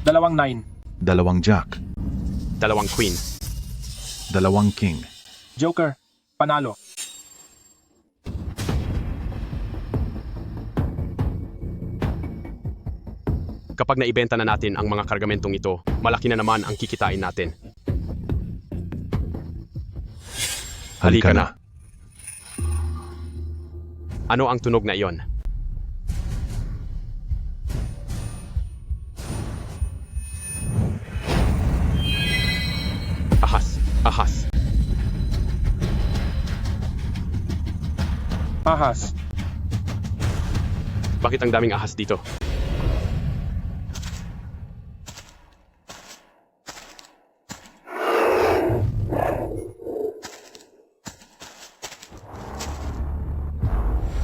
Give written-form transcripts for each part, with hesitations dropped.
Dalawang 9. Dalawang jack. Dalawang queen. Dalawang king. Joker, panalo. Kapag naibenta na natin ang mga kargamentong ito, malaki na naman ang kikitain natin. Halika na. Ano ang tunog na iyon? Ahas, ahas. Ahas. Bakit ang daming ahas dito?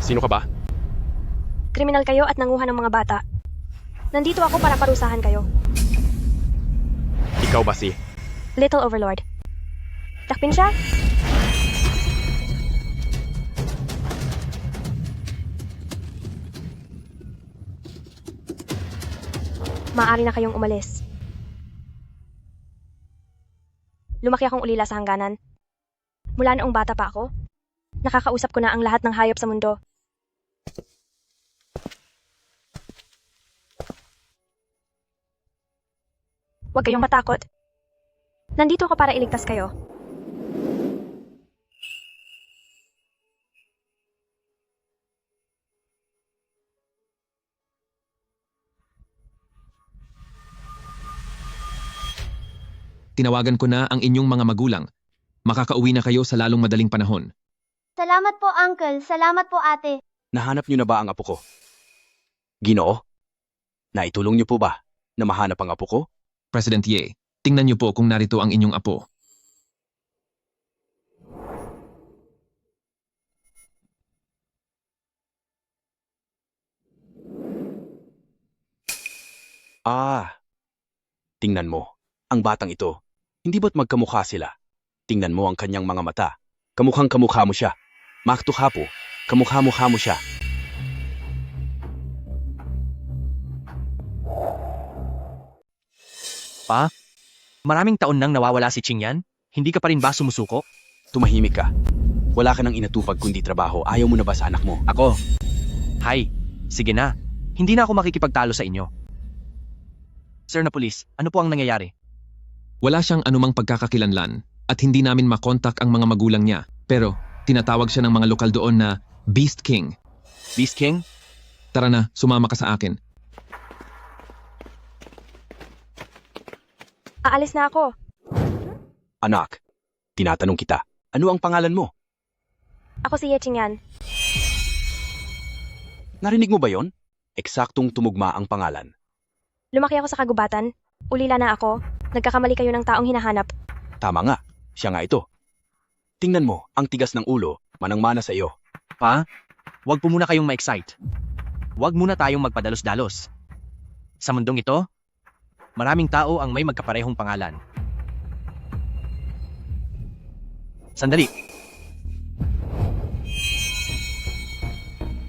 Sino ka ba? Kriminal kayo at nanguha ng mga bata. Nandito ako para parusahan kayo. Ikaw ba si... Little Overlord. Takpin siya? Maaari na kayong umalis. Lumaki akong ulila sa hangganan. Mula noong bata pa ako, nakakausap ko na ang lahat ng hayop sa mundo. Huwag kayong matakot. Nandito ako para iligtas kayo. Tinawagan ko na ang inyong mga magulang. Makakauwi na kayo sa lalong madaling panahon. Salamat po, Uncle. Salamat po, Ate. Nahanap niyo na ba ang apo ko? Ginoo? Naitulong niyo po ba na mahanap ang apo ko? President Ye, tingnan niyo po kung narito ang inyong apo. Tingnan mo, ang batang ito. Hindi ba't magkamukha sila? Tingnan mo ang kanyang mga mata. Kamukhang kamukha mo siya. Maktukha po, kamukha-mukha mo siya. Pa, maraming taon nang nawawala si Qingyan? Hindi ka pa rin ba sumusuko? Tumahimik ka. Wala ka nang inatupag kundi trabaho. Ayaw mo na ba sa anak mo? Ako? Hay, sige na. Hindi na ako makikipagtalo sa inyo. Sir na pulis, ano po ang nangyayari? Wala siyang anumang pagkakakilanlan at hindi namin makontak ang mga magulang niya. Pero tinatawag siya ng mga lokal doon na Beast King. Beast King? Tara na, sumama ka sa akin. Aalis na ako. Anak, tinatanong kita, ano ang pangalan mo? Ako si Ye Qingyan. Narinig mo ba yon? Eksaktong tumugma ang pangalan. Lumaki ako sa kagubatan. Ulila na ako. Nagkakamali kayo ng taong hinahanap. Tama nga, siya nga ito. Tingnan mo, ang tigas ng ulo, manang-mana sa iyo. Pa, wag po muna kayong ma-excite. Wag muna tayong magpadalos-dalos. Sa mundong ito, maraming tao ang may magkaparehong pangalan. Sandali.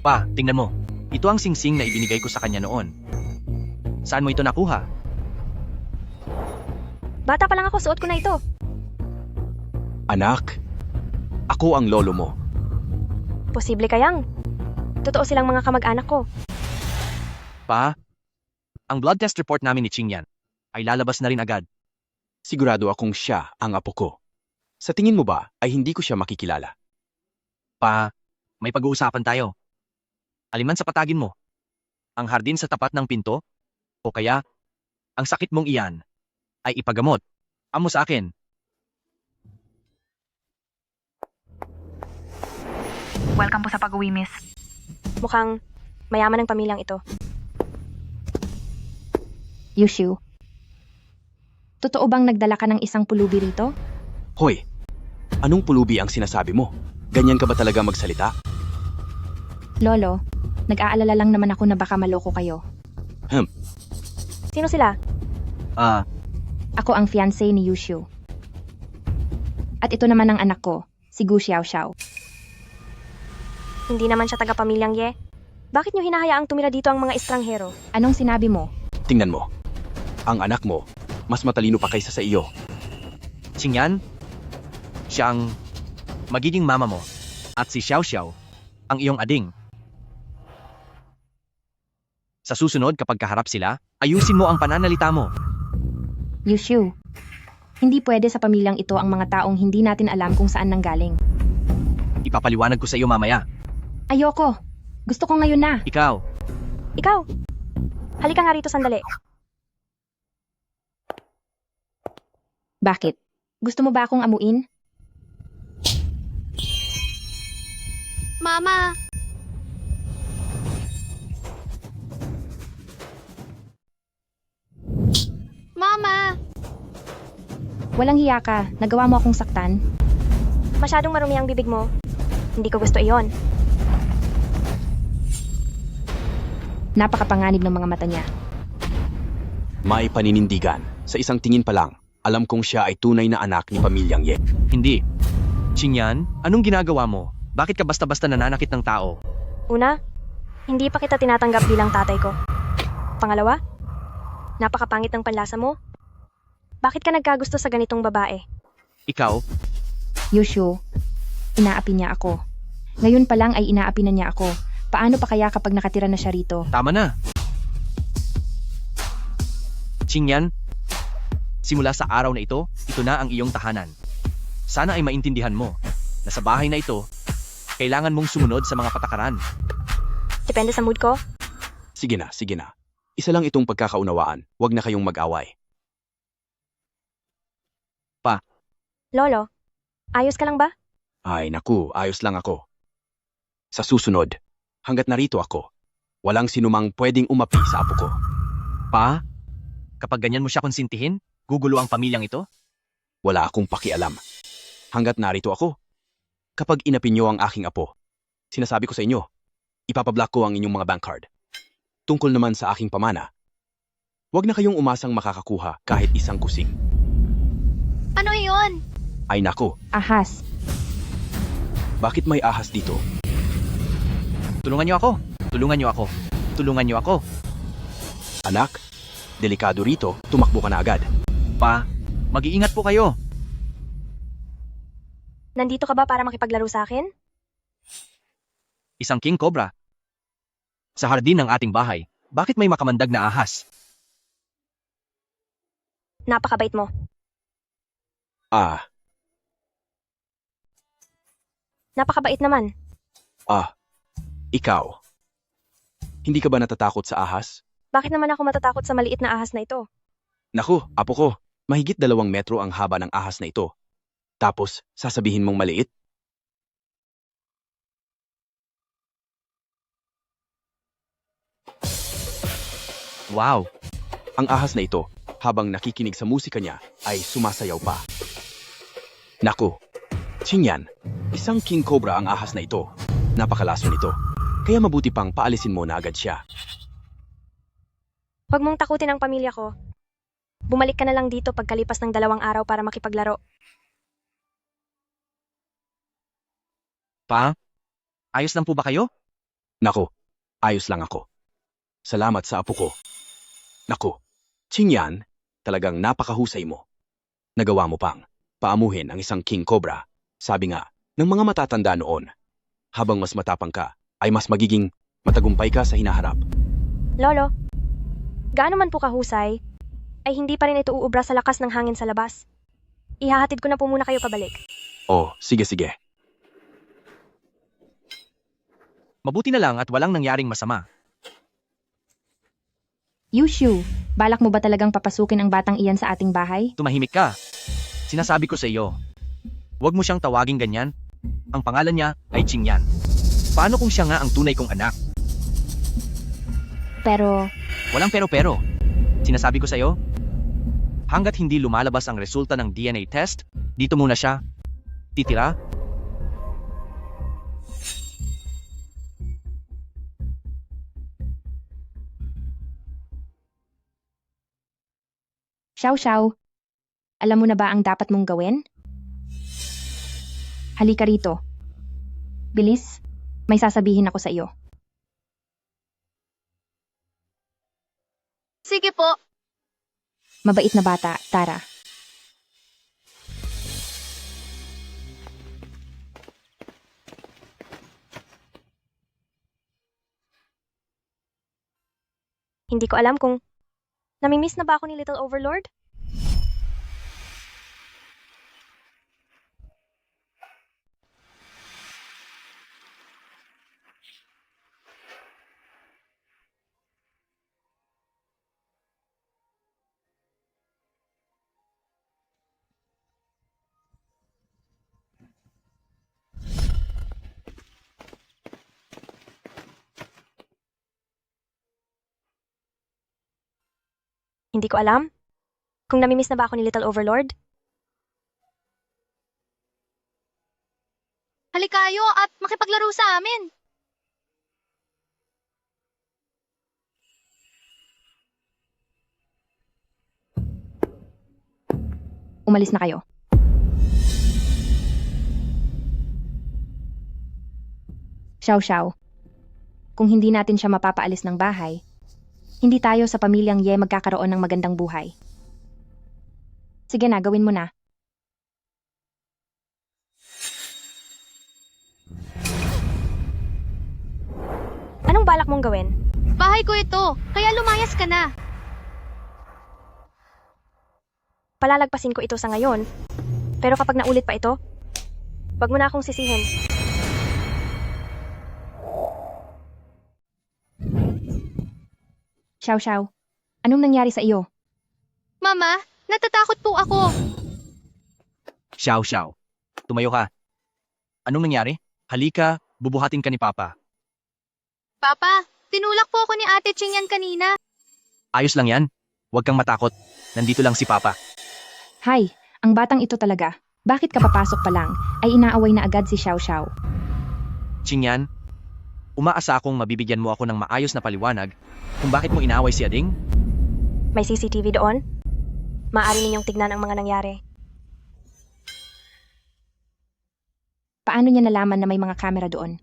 Pa, tingnan mo. Ito ang singsing na ibinigay ko sa kanya noon. Saan mo ito nakuha? Bata pa lang ako, suot ko na ito. Anak, ako ang lolo mo. Posible kayang. Totoo silang mga kamag-anak ko. Pa, ang blood test report namin ni Qingyan ay lalabas na rin agad. Sigurado akong siya ang apo ko. Sa tingin mo ba ay hindi ko siya makikilala? Pa, may pag-uusapan tayo. Aliman sa patagin mo, ang hardin sa tapat ng pinto, o kaya, ang sakit mong iyan, ay ipagamot. Amo sa akin. Welcome po sa pag-uwi, miss. Mukhang mayaman ang pamilyang ito. Yushu, totoo bang nagdala ka ng isang pulubi rito? Hoy, anong pulubi ang sinasabi mo? Ganyan ka ba talaga magsalita? Lolo, nag-aalala lang naman ako na baka maloko kayo. Sino sila? Ako ang fiancé ni Yushu. At ito naman ang anak ko, si Gu Xiaoxiao. Hindi naman siya taga-pamilyang Ye. Bakit niyo hinahayaang tumira dito ang mga estranghero? Anong sinabi mo? Tingnan mo. Ang anak mo, mas matalino pa kaysa sa iyo. Qingyan, siya ang magiging mama mo. At si Xiao Xiao, ang iyong ading. Sa susunod kapag kaharap sila, ayusin mo ang pananalita mo. Yushu, hindi pwede sa pamilyang ito ang mga taong hindi natin alam kung saan nanggaling. Ipapaliwanag ko sa iyo mamaya. Ayoko. Gusto ko ngayon na. Ikaw, Ikaw! Halika nga rito sandali. Bakit? Gusto mo ba akong amuin? Mama! Mama! Walang hiya ka. Nagawa mo akong saktan. Masyadong marumi ang bibig mo. Hindi ko gusto iyon. Napakapanganib ng mga mata niya. May paninindigan. Sa isang tingin pa lang, alam kong siya ay tunay na anak ni pamilyang Ye. hindi. Qingyan, anong ginagawa mo? Bakit ka basta-basta nananakit ng tao? Una, hindi pa kita tinatanggap bilang tatay ko. Pangalawa, napakapangit ng panlasa mo. Bakit ka nagkagusto sa ganitong babae? Ikaw, Yushu, inaapi niya ako. Ngayon pa lang ay inaapi na niya ako. Paano pa kaya kapag nakatira na siya rito? tama na. Qingyan, simula sa araw na ito na ang iyong tahanan. Sana ay maintindihan mo na sa bahay na ito, kailangan mong sumunod sa mga patakaran. Depende sa mood ko. Sige na, sige na. Isa lang itong pagkakaunawaan. Huwag na kayong mag-away. Lolo, ayos ka lang ba? Ay naku, ayos lang ako. Sa susunod, hanggat narito ako, walang sinumang pwedeng umapi sa apo ko. Pa, kapag ganyan mo siya konsintihin, gugulo ang pamilyang ito? Wala akong pakialam. Hanggat narito ako. Kapag inapi niyo ang aking apo, sinasabi ko sa inyo, ipapablock ko ang inyong mga bank card. Tungkol naman sa aking pamana, huwag na kayong umasang makakakuha kahit isang kusing. Ano iyon? Ay nako, Ahas. bakit may ahas dito? Tulungan niyo ako! Tulungan niyo ako! Tulungan niyo ako! Anak, delikado rito, tumakbo ka na agad. Pa, mag-iingat po kayo! Nandito ka ba para makipaglaro sa akin? Isang king cobra. Sa hardin ng ating bahay, bakit may makamandag na ahas? Napakabait mo. Ah, Napakabait naman. ikaw. Hindi ka ba natatakot sa ahas? Bakit naman ako matatakot sa maliit na ahas na ito? Naku, apo ko, mahigit 2 metro ang haba ng ahas na ito. Tapos, sasabihin mong maliit? Wow! Ang ahas na ito, habang nakikinig sa musika niya, ay sumasayaw pa. Naku, Qingyan, isang king cobra ang ahas na ito. Napakalaso nito. Kaya mabuti pang paalisin mo na agad siya. Huwag mong takutin ang pamilya ko. Bumalik ka na lang dito pagkalipas ng 2 araw para makipaglaro. Pa, ayos lang po ba kayo? Naku, ayos lang ako. Salamat sa apo ko. Naku, Qingyan, talagang napakahusay mo. Nagawa mo pang paamuhin ang isang king cobra. Sabi nga, ng mga matatanda noon, habang mas matapang ka, ay mas magiging matagumpay ka sa hinaharap. Lolo, gaano man po kahusay, ay hindi pa rin ito uubra sa lakas ng hangin sa labas. Ihahatid ko na po muna kayo pabalik. Oh, sige sige. Mabuti na lang at walang nangyaring masama. Yushu, balak mo ba talagang papasukin ang batang iyan sa ating bahay? Tumahimik ka. Sinasabi ko sa iyo, huwag mo siyang tawaging ganyan. Ang pangalan niya ay Qingyan. Paano kung siya nga ang tunay kong anak? Pero, Walang pero-pero. Sinasabi ko sa iyo, hanggat hindi lumalabas ang resulta ng DNA test, dito muna siya titira. Xiao Xiao, alam mo na ba ang dapat mong gawin? Halika rito. Bilis, may sasabihin ako sa iyo. Sige po. Mabait na bata, Tara. Hindi ko alam kung namimiss na ba ako ni Little Overlord? Hindi ko alam kung namimiss na ba ako ni Little Overlord. Halikayo at makipaglaro sa amin. Umalis na kayo. Xiao Xiao, kung hindi natin siya mapapaalis ng bahay, hindi tayo sa pamilyang Ye magkakaroon ng magandang buhay. Sige na, gawin mo na. Anong balak mong gawin? Bahay ko ito, kaya lumayas ka na. Palalagpasin ko ito sa ngayon. Pero kapag naulit pa ito, wag mo na akong sisihin. Xiao Xiao, anong nangyari sa iyo? Mama, natatakot po ako. Xiao Xiao, tumayo ka. Anong nangyari? Halika, bubuhatin ka ni Papa. Papa, tinulak po ako ni Ate Chingyan kanina. Ayos lang yan. Huwag kang matakot. Nandito lang si Papa. Hay, ang batang ito talaga. Bakit kapapasok pa lang, ay inaaway na agad si Xiao Xiao. Qingyan, umaasa akong mabibigyan mo ako ng maayos na paliwanag kung bakit mo inaaway si Ading. May CCTV doon? Maaari ninyong tignan ang mga nangyari. Paano niya nalaman na may mga kamera doon?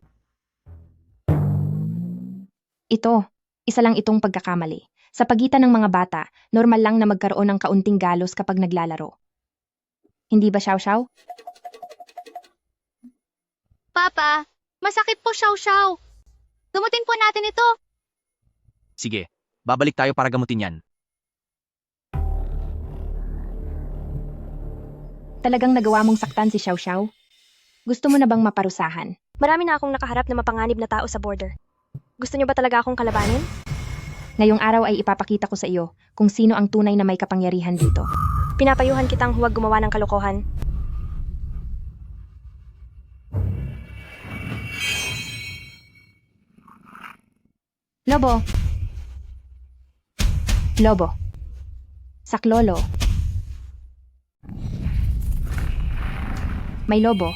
Ito, isa lang itong pagkakamali. Sa pagitan ng mga bata, normal lang na magkaroon ng kaunting galos kapag naglalaro. Hindi ba, Xiao Xiao? Papa, masakit po, Xiao Xiao. Gamutin po natin ito. Sige, babalik tayo para gamutin yan. Talagang nagawa mong saktan si Xiao Xiao? Gusto mo na bang maparusahan? Marami na akong nakaharap na mapanganib na tao sa border. Gusto niyo ba talaga akong kalabanin? Ngayong araw ay ipapakita ko sa iyo kung sino ang tunay na may kapangyarihan dito. Pinapayuhan kitang huwag gumawa ng kalokohan. Lobo! Lobo. Saklolo. May lobo.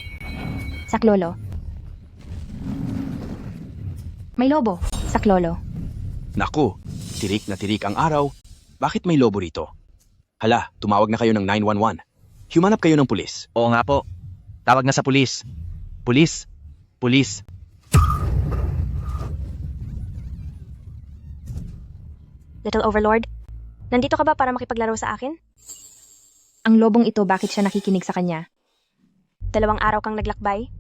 Saklolo. May lobo. Saklolo. Naku, tirik na tirik ang araw. Bakit may lobo rito? Hala, tumawag na kayo ng 911. Humanap kayo ng pulis. Oo nga po. Tawag na sa pulis. Pulis. Pulis. Little Overlord, nandito ka ba para makipaglaro sa akin? Ang lobong ito, bakit siya nakikinig sa kanya? 2 araw kang naglakbay?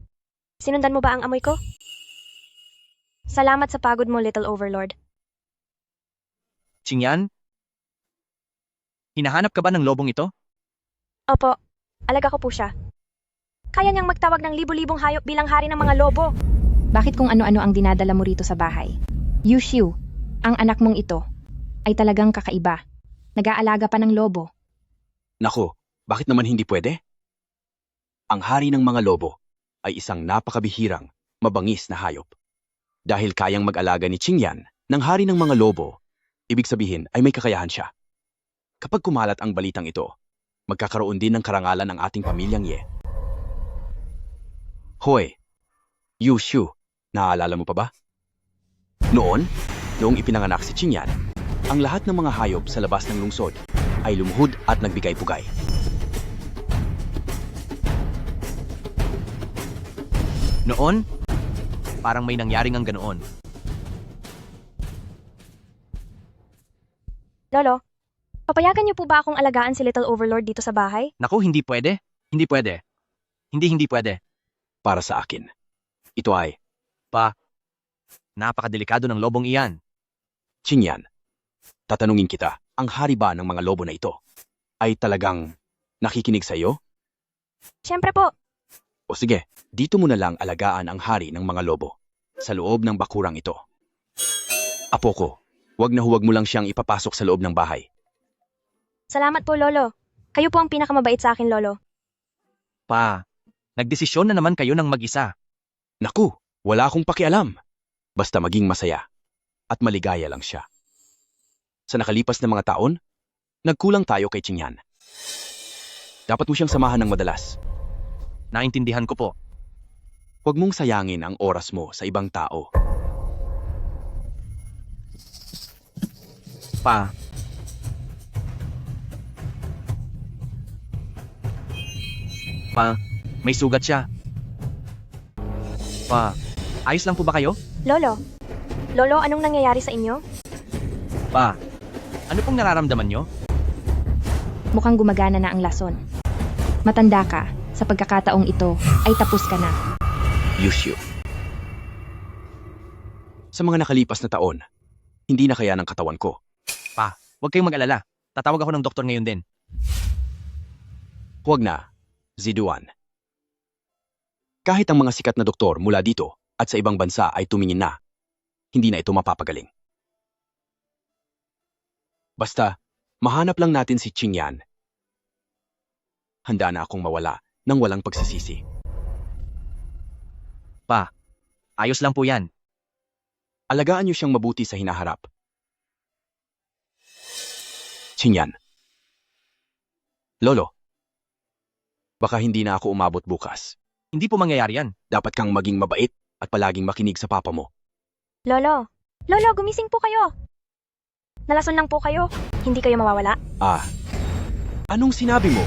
Sinundan mo ba ang amoy ko? Salamat sa pagod mo, Little Overlord. Qingyan? Hinahanap ka ba ng lobong ito? Opo, alaga ko po siya. Kaya niyang magtawag ng libu-libong hayop bilang hari ng mga lobo. Bakit kung ano-ano ang dinadala mo rito sa bahay? Yushiu, ang anak mong ito, ay talagang kakaiba. Nag-aalaga pa ng lobo. Naku, bakit naman hindi pwede? Ang hari ng mga lobo ay isang napakabihirang, mabangis na hayop. Dahil kayang mag-alaga ni Qingyan ng hari ng mga lobo, ibig sabihin ay may kakayahan siya. Kapag kumalat ang balitang ito, magkakaroon din ng karangalan ang ating pamilyang Ye. Hoy, Yushu, naaalala mo pa ba? Noong ipinanganak si Qingyan, ang lahat ng mga hayop sa labas ng lungsod ay lumuhod at nagbigay-pugay. Noon, parang may nangyaring ang ganoon. Lolo, Papayagan niyo po ba akong alagaan si Little Overlord dito sa bahay? Naku, hindi pwede. Hindi pwede. Hindi pwede. Para sa akin. Ito ay, Napakadelikado ng lobong iyan. Qingyan, tatanungin kita, ang hari ba ng mga lobo na ito ay talagang nakikinig sa iyo? Siyempre po. O sige, dito mo na lang alagaan ang hari ng mga lobo sa loob ng bakurang ito. Apo ko, huwag mo lang siyang ipapasok sa loob ng bahay. Salamat po, Lolo. Kayo po ang pinakamabait sa akin, Lolo. Nagdesisyon na naman kayo ng mag-isa. Naku, wala akong pakialam. Basta maging masaya at maligaya lang siya. Sa nakalipas na mga taon, nagkulang tayo kay Qingyan. Dapat mo siyang samahan ng madalas. Naintindihan ko po. Huwag mong sayangin ang oras mo sa ibang tao. May sugat siya. Ayos lang po ba kayo? Lolo. Lolo, anong nangyayari sa inyo? Ano pong nararamdaman nyo? Mukhang gumagana na ang lason. Matanda ka, sa pagkakataong ito ay tapos ka na. Yushu. Sa mga nakalipas na taon, hindi na kaya ng katawan ko. Huwag kayong mag-alala. Tatawag ako ng doktor ngayon din. Huwag na, Ziduan. Kahit ang mga sikat na doktor mula dito at sa ibang bansa ay tumingin na, hindi na ito mapapagaling. Basta, mahanap lang natin si Qingyan. Handa na akong mawala nang walang pagsisisi. Ayos lang po yan. Alagaan niyo siyang mabuti sa hinaharap. Qingyan. Lolo, baka hindi na ako umabot bukas. Hindi po mangyayari yan. Dapat kang maging mabait at palaging makinig sa papa mo. Lolo. Lolo, gumising po kayo. Nalason lang po kayo. Hindi kayo mawawala. Anong sinabi mo?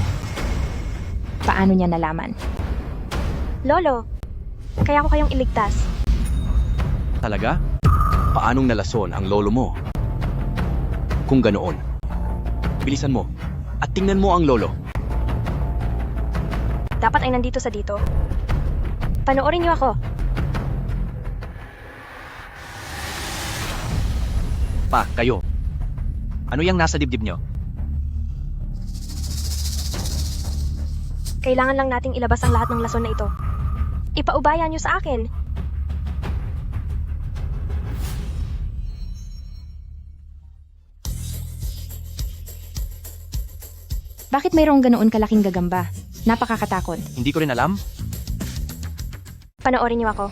Paano niya nalaman? Lolo, kaya ko kayong iligtas. Talaga? Paanong nalason ang lolo mo? Kung ganoon, bilisan mo at tingnan mo ang lolo. Dapat ay nandito sa dito. Panoorin niyo ako. Kayo. Ano yung nasa dibdib nyo? Kailangan lang nating ilabas ang lahat ng lason na ito. Ipaubaya niyo sa akin. Bakit mayroong ganoon kalaking gagamba? Napakakatakot. Hindi ko rin alam. Panoorin niyo ako.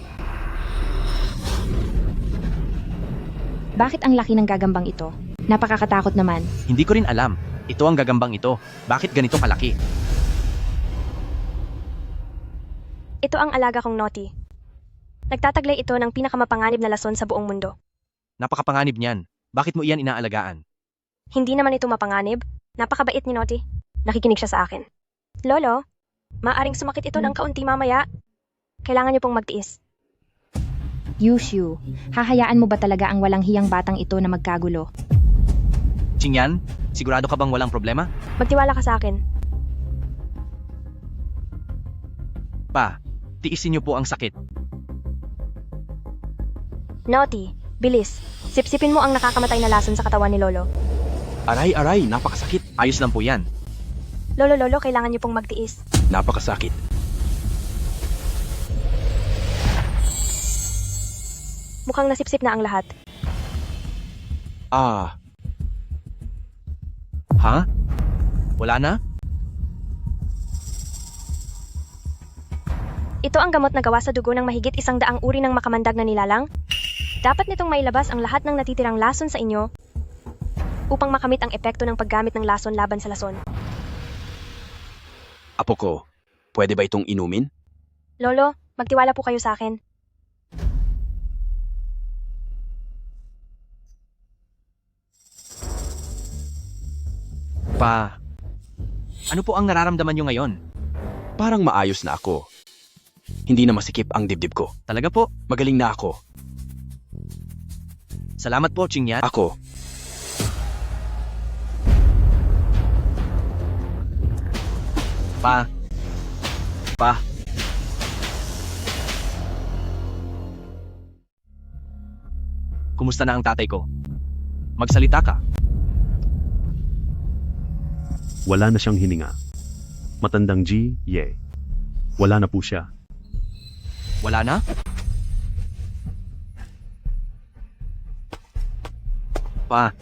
Bakit ang laki ng gagambang ito? Napakakatakot naman. Hindi ko rin alam. Ito ang gagambang ito. Bakit ganito kalaki? Ito ang alaga kong Naughty. Nagtataglay ito ng pinakamapanganib na lason sa buong mundo. Napakapanganib niyan. Bakit mo iyan inaalagaan? Hindi naman ito mapanganib. Napakabait ni Naughty. Nakikinig siya sa akin. Lolo, maaring sumakit ito ng kaunti mamaya. Kailangan niyo pong magtiis. Yushu, hahayaan mo ba talaga ang walang hiyang batang ito na magkagulo? Qingyan, sigurado ka bang walang problema? Magtiwala ka sa akin. Tiisin niyo po ang sakit. Naughty, bilis. Sipsipin mo ang nakakamatay na lason sa katawan ni Lolo. Aray, napakasakit. Ayos lang po yan. Lolo, kailangan niyo pong magtiis. Napakasakit. Mukhang nasipsip na ang lahat. Wala na? Ito ang gamot na gawa sa dugo ng mahigit 100 uri ng makamandag na nilalang. Dapat nitong mailabas ang lahat ng natitirang lason sa inyo upang makamit ang epekto ng paggamit ng lason laban sa lason. Apo ko, pwede ba itong inumin? Lolo, magtiwala po kayo sa akin. Ano po ang nararamdaman nyo ngayon? Parang maayos na ako. Hindi na masikip ang dibdib ko. Talaga po? Magaling na ako. Salamat po, Qingyan. Ako, Pa. Pa. Kumusta na ang tatay ko? Magsalita ka. Wala na siyang hininga. Matandang G, Ye. Wala na po siya. Wala na? Pa,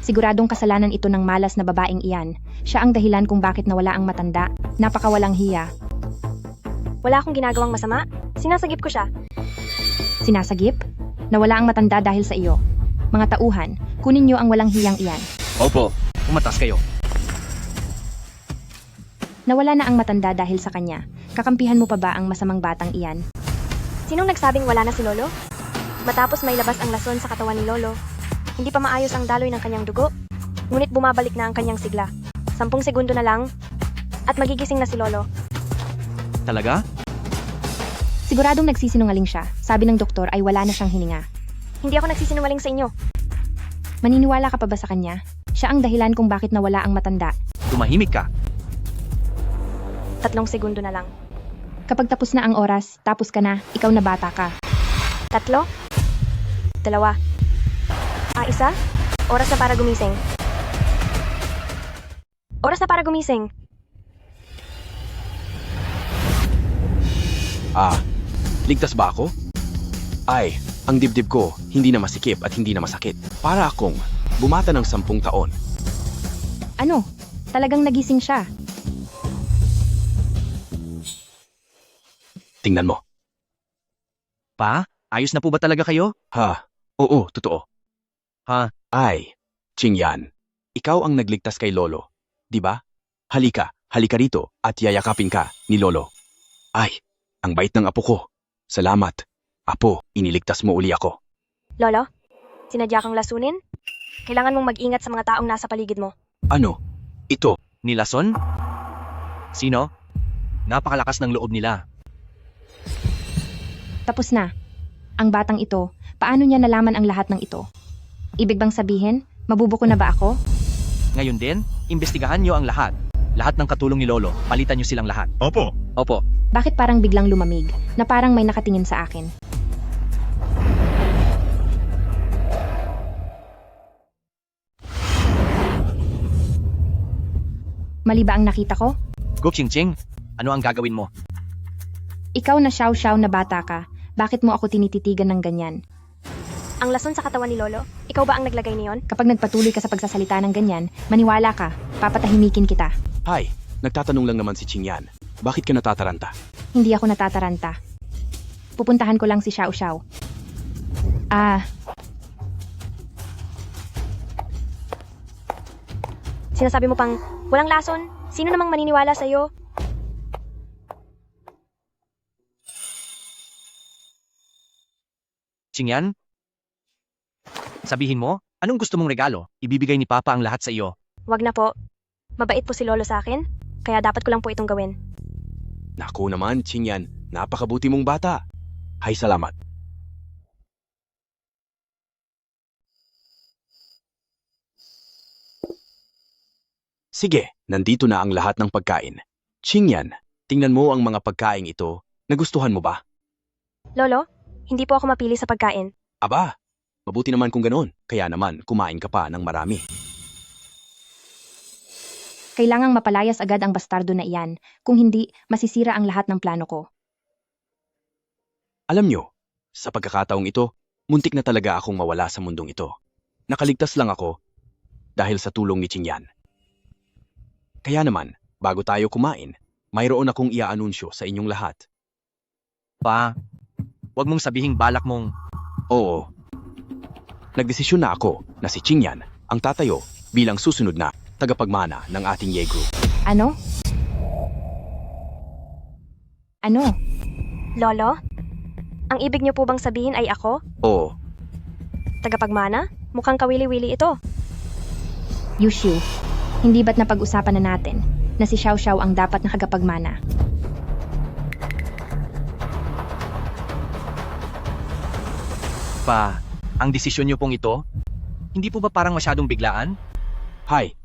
Siguradong kasalanan ito ng malas na babaeng iyan. Siya ang dahilan kung bakit nawala ang matanda. Napakawalang hiya. Wala akong ginagawang masama. Sinasagip ko siya. Sinasagip? Nawala ang matanda dahil sa iyo. Mga tauhan, kunin niyo ang walang hiyang iyan. opo, umatas kayo. Nawala na ang matanda dahil sa kanya. Kakampihan mo pa ba ang masamang batang iyan? Sinong nagsabing wala na si Lolo? Matapos may labas ang lason sa katawan ni Lolo. Hindi pa maayos ang daloy ng kanyang dugo. Ngunit bumabalik na ang kanyang sigla. 10 segundo na lang. At magigising na si Lolo. Talaga? Siguradong nagsisinungaling siya. Sabi ng doktor ay wala na siyang hininga. Hindi ako nagsisinungaling sa inyo. Maniniwala ka pa ba sa kanya? Siya ang dahilan kung bakit nawala ang matanda. Tumahimik ka. 3 segundo na lang. Kapag tapos na ang oras, tapos ka na, ikaw na bata ka. 3, 2, 1. Oras na para gumising. Oras na para gumising. Ligtas ba ako? Ay, ang dibdib ko hindi na masikip at hindi na masakit. Para akong bumata ng 10 taon. Ano? Talagang nagising siya. Tingnan mo. Pa, ayos na po ba talaga kayo? Ha, oo, totoo. Ha? Ay, Qingyan, ikaw ang nagligtas kay Lolo, di ba? Halika rito at yayakapin ka ni Lolo. Ay, ang bait ng apo ko. Salamat. Apo, iniligtas mo uli ako. Lolo, sinadya kang lasunin? Kailangan mong mag-ingat sa mga taong nasa paligid mo. Ano? Ito. Nilason? Sino? Napakalakas ng loob nila. Tapos na. Ang batang ito, paano niya nalaman ang lahat ng ito? Ibig bang sabihin, mabubuko na ba ako? Ngayon din, imbestigahan niyo ang lahat. Lahat ng katulong ni Lolo, palitan niyo silang lahat. Opo. Opo. Bakit parang biglang lumamig, na parang may nakatingin sa akin? Mali ba ang nakita ko? Go Ching, ano ang gagawin mo? Ikaw na Xiao na bata ka, bakit mo ako tinititigan ng ganyan? Ang lason sa katawan ni Lolo, ikaw ba ang naglagay niyon? Kapag nagpatuloy ka sa pagsasalita ng ganyan, maniwala ka, papatahimikin kita. Hay, nagtatanong lang naman si Qingyan. Bakit ka natataranta? Hindi ako natataranta. Pupuntahan ko lang si Xiao Xiao. Sinasabi mo pang, walang lason? Sino namang maniniwala sa'yo? Qingyan? Sabihin mo, anong gusto mong regalo? Ibibigay ni Papa ang lahat sa iyo. Wag na po. Mabait po si Lolo sa akin, kaya dapat ko lang po itong gawin. Naku naman, Qingyan, napakabuti mong bata. Hay, salamat. Sige, nandito na ang lahat ng pagkain. Qingyan, tingnan mo ang mga pagkain ito. Nagustuhan mo ba? Lolo, hindi po ako mapili sa pagkain. Aba, mabuti naman kung ganoon. Kaya naman, kumain ka pa ng marami. Kailangang mapalayas agad ang bastardo na iyan, kung hindi, masisira ang lahat ng plano ko. Alam nyo, sa pagkakataong ito, muntik na talaga akong mawala sa mundong ito. Nakaligtas lang ako dahil sa tulong ni Qingyan. Kaya naman, bago tayo kumain, mayroon akong iaanunsyo sa inyong lahat. Pa, wag mong sabihing balak mong... Oo. Nagdesisyon na ako na si Qingyan ang tatayo bilang susunod na tagapagmana ng ating Ye Group. Ano? Ano? Lolo? Ang ibig niyo po bang sabihin ay ako? Oo, Tagapagmana? Mukhang kawili-wili ito. Yushu, hindi ba't napag-usapan na natin na si Xiao Xiao ang dapat na tagapagmana? Pa, ang desisyon niyo pong ito, hindi po ba parang masyadong biglaan? Hay,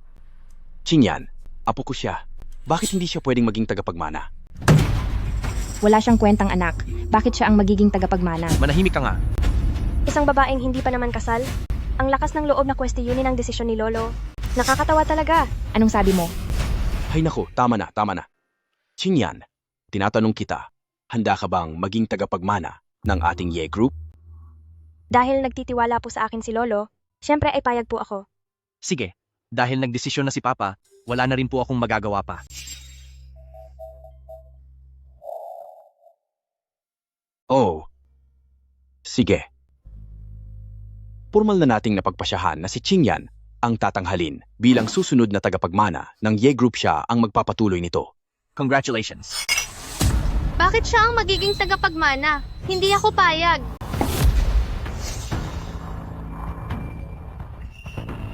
Qingyan, apo ko siya. Bakit hindi siya pwedeng maging tagapagmana? Wala siyang kwentang anak. Bakit siya ang magiging tagapagmana? Manahimik ka nga. Isang babaeng hindi pa naman kasal. Ang lakas ng loob na kwestiyonin ang desisyon ni Lolo. Nakakatawa talaga. Anong sabi mo? Hay nako, tama na. Qingyan, tinatanong kita, handa ka bang maging tagapagmana ng ating Ye Group? Dahil nagtitiwala po sa akin si Lolo, syempre ay payag po ako. Sige, dahil nagdesisyon na si Papa, wala na rin po akong magagawa pa. Oh, sige. Formal na nating napagpasyahan na si Qingyan ang tatanghalin bilang susunod na tagapagmana ng Ye Group. Siya ang magpapatuloy nito. Congratulations. Bakit siya ang magiging tagapagmana? Hindi ako payag.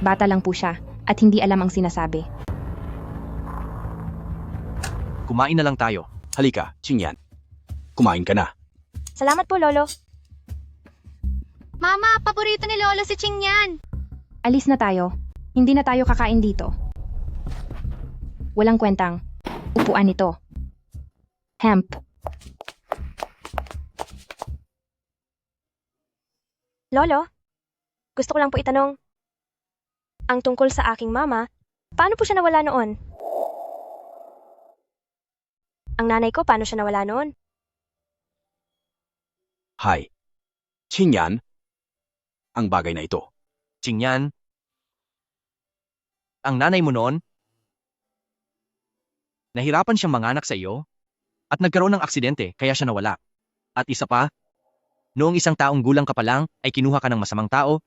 Bata lang po siya at hindi alam ang sinasabi. Kumain na lang tayo. Halika, Qingyan. Kumain ka na. Salamat po, Lolo. Mama, paborito ni Lolo si Qingyan. Alis na tayo. Hindi na tayo kakain dito. Walang kwentang. Upuan nito. Hemp. Lolo, gusto ko lang po itanong. Ang tungkol sa aking mama, paano po siya nawala noon? Ang nanay ko, paano siya nawala noon? Hi. Qingyan, ang bagay na ito. Qingyan, ang nanay mo noon, nahirapan siyang manganak sa iyo at nagkaroon ng aksidente kaya siya nawala. At isa pa, noong 1 taong gulang ka pa lang ay kinuha ka ng masamang tao,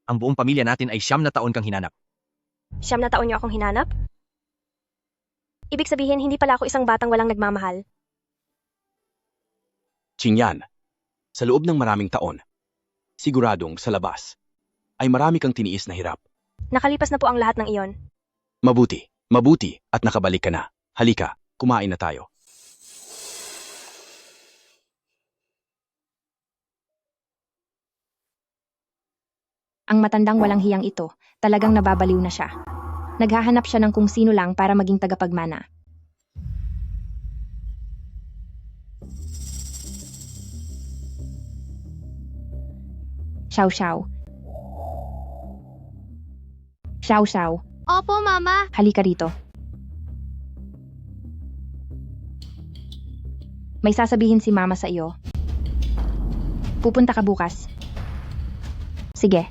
ang buong pamilya natin ay 9 na taon kang hinanap. 9 na taon niyo akong hinanap? Ibig sabihin, hindi pala ako isang batang walang nagmamahal. Qingyan, sa loob ng maraming taon, siguradong sa labas, ay marami kang tiniis na hirap. Nakalipas na po ang lahat ng iyon. Mabuti at nakabalik ka na. Halika, kumain na tayo. Ang matandang walang hiyang ito, talagang nababaliw na siya. Naghahanap siya ng kung sino lang para maging tagapagmana. Xiao Xiao. Xiao Xiao, Opo, Mama. halika rito. May sasabihin si Mama sa iyo. Pupunta ka bukas. Sige.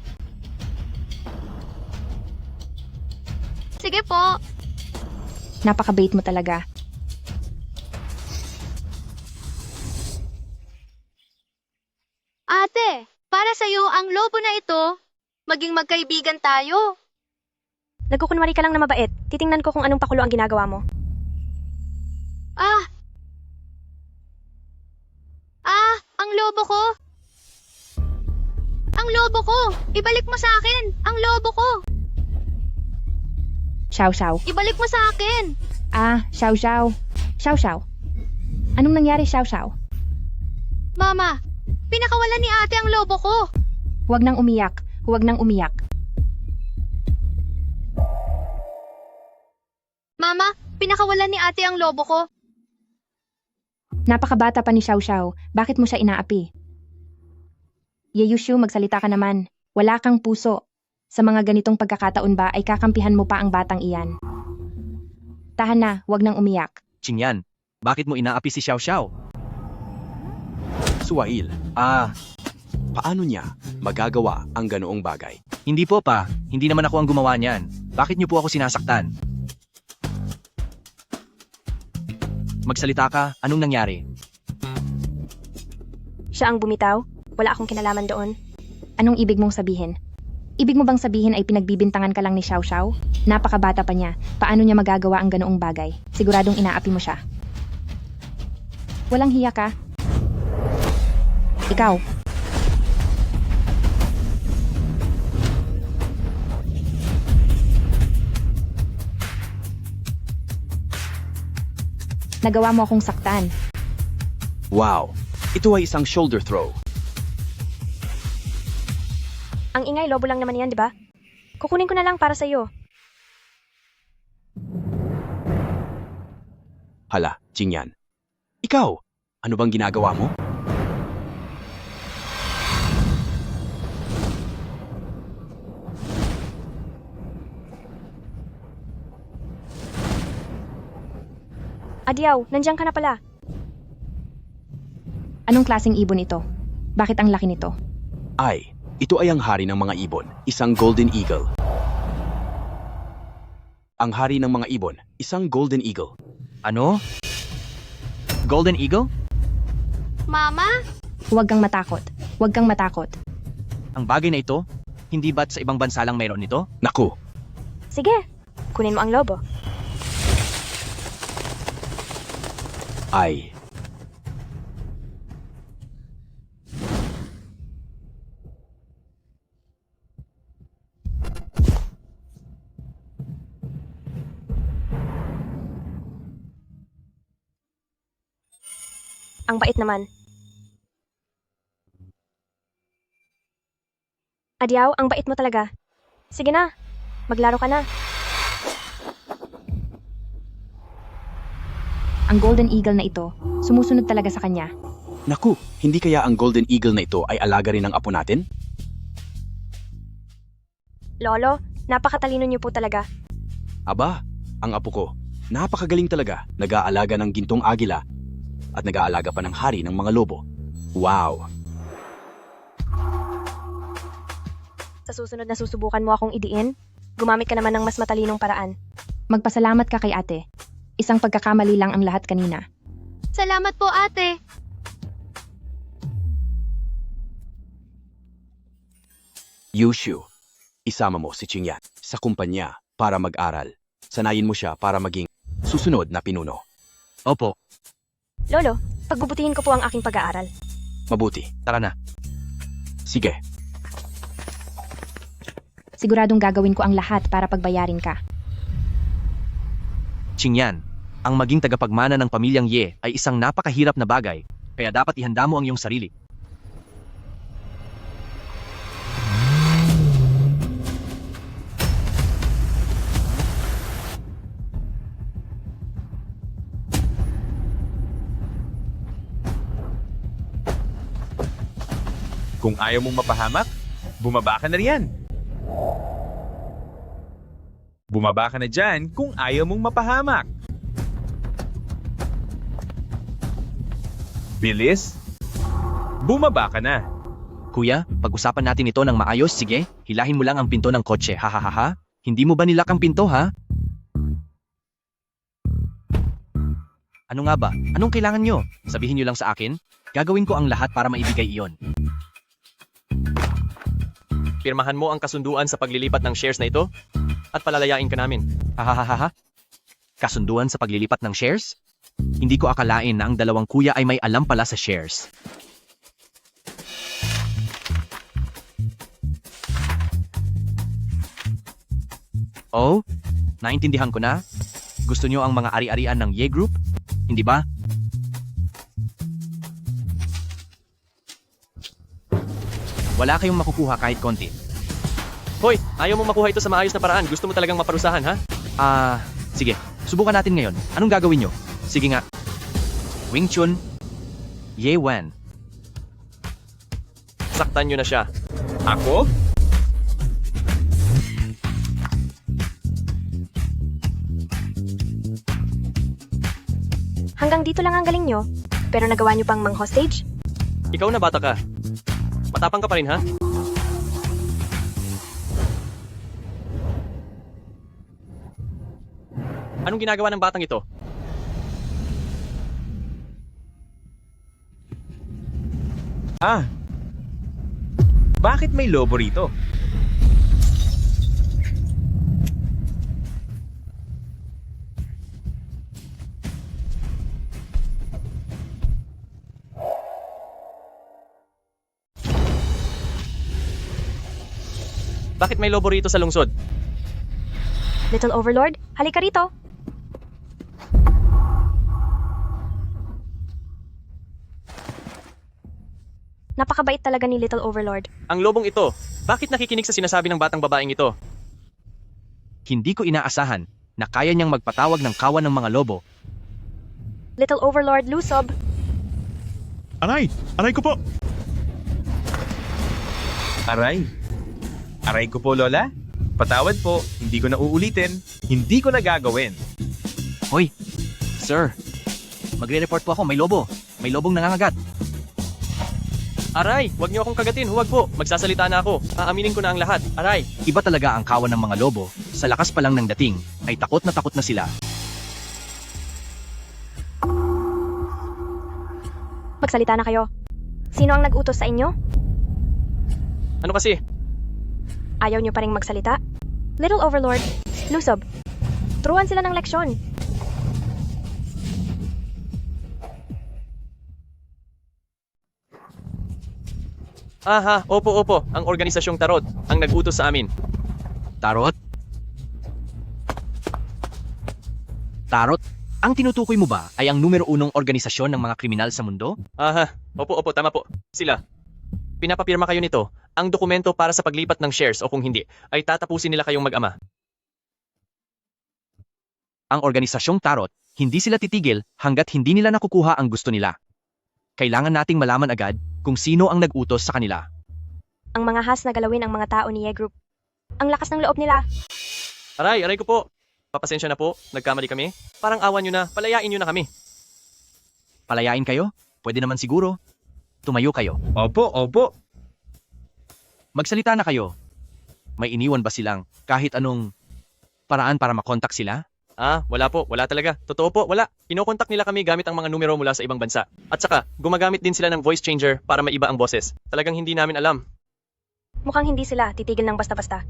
Sige po. Napaka-bait mo talaga. Ate, para sa'yo ang lobo na ito, maging magkaibigan tayo. Nagkukunwari ka lang na mabait. Titingnan ko kung anong pakulo ang ginagawa mo. Ang lobo ko. Ang lobo ko. Ibalik mo sa akin. Ang lobo ko. Xiao Xiao. Ibalik mo sa akin. Xiao Xiao. Xiao Xiao. Anong nangyari, Xiao Xiao? Mama, pinakawalan ni ate ang lobo ko. Huwag nang umiyak. Huwag nang umiyak. Mama, pinakawalan ni ate ang lobo ko. Napakabata pa ni Xiao Xiao. Bakit mo siya inaapi? Ye Yushu, magsalita ka naman. Wala kang puso. Sa mga ganitong pagkakataon ba ay kakampihan mo pa ang batang iyan? Tahan na, huwag nang umiyak. Qingyan, bakit mo inaapi si Xiao Xiao? Suwail, paano niya magagawa ang ganoong bagay? Hindi po pa, hindi naman ako ang gumawa niyan. Bakit niyo po ako sinasaktan? Magsalita ka, anong nangyari? Siya ang bumitaw. Wala akong kinalaman doon. Anong ibig mong sabihin? Ibig mo bang sabihin ay pinagbibintangan ka lang ni Xiao Xiao? Napakabata pa niya. Paano niya magagawa ang ganoong bagay? Siguradong inaapi mo siya. Walang hiya ka. Ikaw. Nagawa mo akong saktan. Wow, ito ay isang shoulder throw. Ang ingay, lobo lang naman yan, di ba? Kukunin ko na lang para sa iyo. Hala, Qingyan. Ikaw, ano bang ginagawa mo? Adiaw, nandiyan ka na pala. Anong klaseng ibon ito? Bakit ang laki nito? Ay, ito ay ang hari ng mga ibon, isang golden eagle. Ang hari ng mga ibon, isang golden eagle. Ano? Golden Eagle? Mama? Huwag kang matakot. Huwag kang matakot. Ang bagay na ito, hindi ba't sa ibang bansa lang mayroon nito? Naku, Sige, kunin mo ang lobo. ay. Ang bait naman. Adiaw, ang bait mo talaga. Sige na, maglaro ka na. Ang golden eagle na ito, sumusunod talaga sa kanya. Naku, hindi kaya ang golden eagle na ito ay alaga rin ng apo natin? Lolo, napakatalino niyo po talaga. Aba, ang apo ko, napakagaling talaga. Nag-aalaga ng gintong agila at nag-aalaga pa ng hari ng mga lobo. Wow! Sa susunod na susubukan mo akong idiin, gumamit ka naman ng mas matalinong paraan. Magpasalamat ka kay ate. Isang pagkakamali lang ang lahat kanina. Salamat po, ate. Yushu, isama mo si Qingyan sa kumpanya para mag-aral. Sanayin mo siya para maging susunod na pinuno. Opo, Lolo, pagbubutihin ko po ang aking pag-aaral. Mabuti. tara na. Sige, Siguradong gagawin ko ang lahat para pagbayarin ka. Qingyan, ang maging tagapagmana ng pamilyang Ye ay isang napakahirap na bagay, kaya dapat ihanda mo ang iyong sarili. Kung ayaw mong mapahamak, bumaba ka na riyan. Bumaba ka na dyan kung ayaw mong mapahamak. Bilis, bumaba ka na. Kuya, pag-usapan natin ito ng maayos, sige? Hilahin mo lang ang pinto ng kotse, ha? Hindi mo ba nilak ang pinto, ha? Ano nga ba? Anong kailangan nyo? Sabihin nyo lang sa akin. Gagawin ko ang lahat para maibigay iyon. Pirmahan mo ang kasunduan sa paglilipat ng shares na ito at palalayain ka namin. Ha? Kasunduan sa paglilipat ng shares? Hindi ko akalain na ang dalawang kuya ay may alam pala sa shares. Oh, naintindihan ko na. Gusto nyo ang mga ari-arian ng Ye Group? Hindi ba? Wala kayong makukuha kahit konti. Hoy, ayaw mo makuha ito sa maayos na paraan. Gusto mo talagang maparusahan, ha? Sige. Subukan natin ngayon. Anong gagawin nyo? Sige nga. Wing Chun, Ye Wen. Saktan nyo na siya. Ako? Hanggang dito lang ang galing nyo, pero nagawa nyo pang mang-hostage? Ikaw na bata ka. Matapang ka pa rin, ha? Anong ginagawa ng batang ito? Bakit may lobo rito? Bakit may lobo rito sa lungsod? Little Overlord, halika rito. Napakabait talaga ni Little Overlord. Ang lobong ito, bakit nakikinig sa sinasabi ng batang babaeng ito? Hindi ko inaasahan na kaya niyang magpatawag ng kawan ng mga lobo. Little Overlord Lusob. Aray! Aray ko po! Aray. Aray ko po, Lola. Patawad po, hindi ko na uulitin. Hindi ko na gagawin. Hoy, sir. Magre-report po ako, may lobo. May lobong nangangagat. Aray, wag niyo akong kagatin, huwag po. Magsasalita na ako. Aaminin ko na ang lahat. Aray. Iba talaga ang kawan ng mga lobo. Sa lakas pa lang ng dating, ay takot na sila. Magsalita na kayo. Sino ang nag-utos sa inyo? Ano kasi? Ayaw niyo pa ring magsalita? Little Overlord, Lusob, turuan sila ng leksyon. Aha, opo. Ang organisasyong Tarot ang nag-utos sa amin. Tarot? Tarot? Ang tinutukoy mo ba ay ang numero 1 organisasyon ng mga kriminal sa mundo? Aha, opo, tama po. Sila. Pinapapirma kayo nito, ang dokumento para sa paglipat ng shares o kung hindi, ay tatapusin nila kayong mag-ama. Ang organisasyong Tarot, hindi sila titigil hanggat hindi nila nakukuha ang gusto nila. Kailangan nating malaman agad kung sino ang nag-utos sa kanila. Ang mga has na galawin ang mga tao ni Ye Group. Ang lakas ng loob nila. Aray ko po. Papasensya na po, nagkamali kami. Parang awan nyo na, palayain nyo na kami. Palayain kayo? Pwede naman siguro. Tumayo kayo. Opo. Magsalita na kayo. May iniwan ba silang kahit anong paraan para makontak sila? Wala po, wala talaga. Totoo po, wala. Kinokontak nila kami gamit ang mga numero mula sa ibang bansa. At saka, gumagamit din sila ng voice changer para maiba ang boses. Talagang hindi namin alam. Mukhang hindi sila titigil ng basta-basta.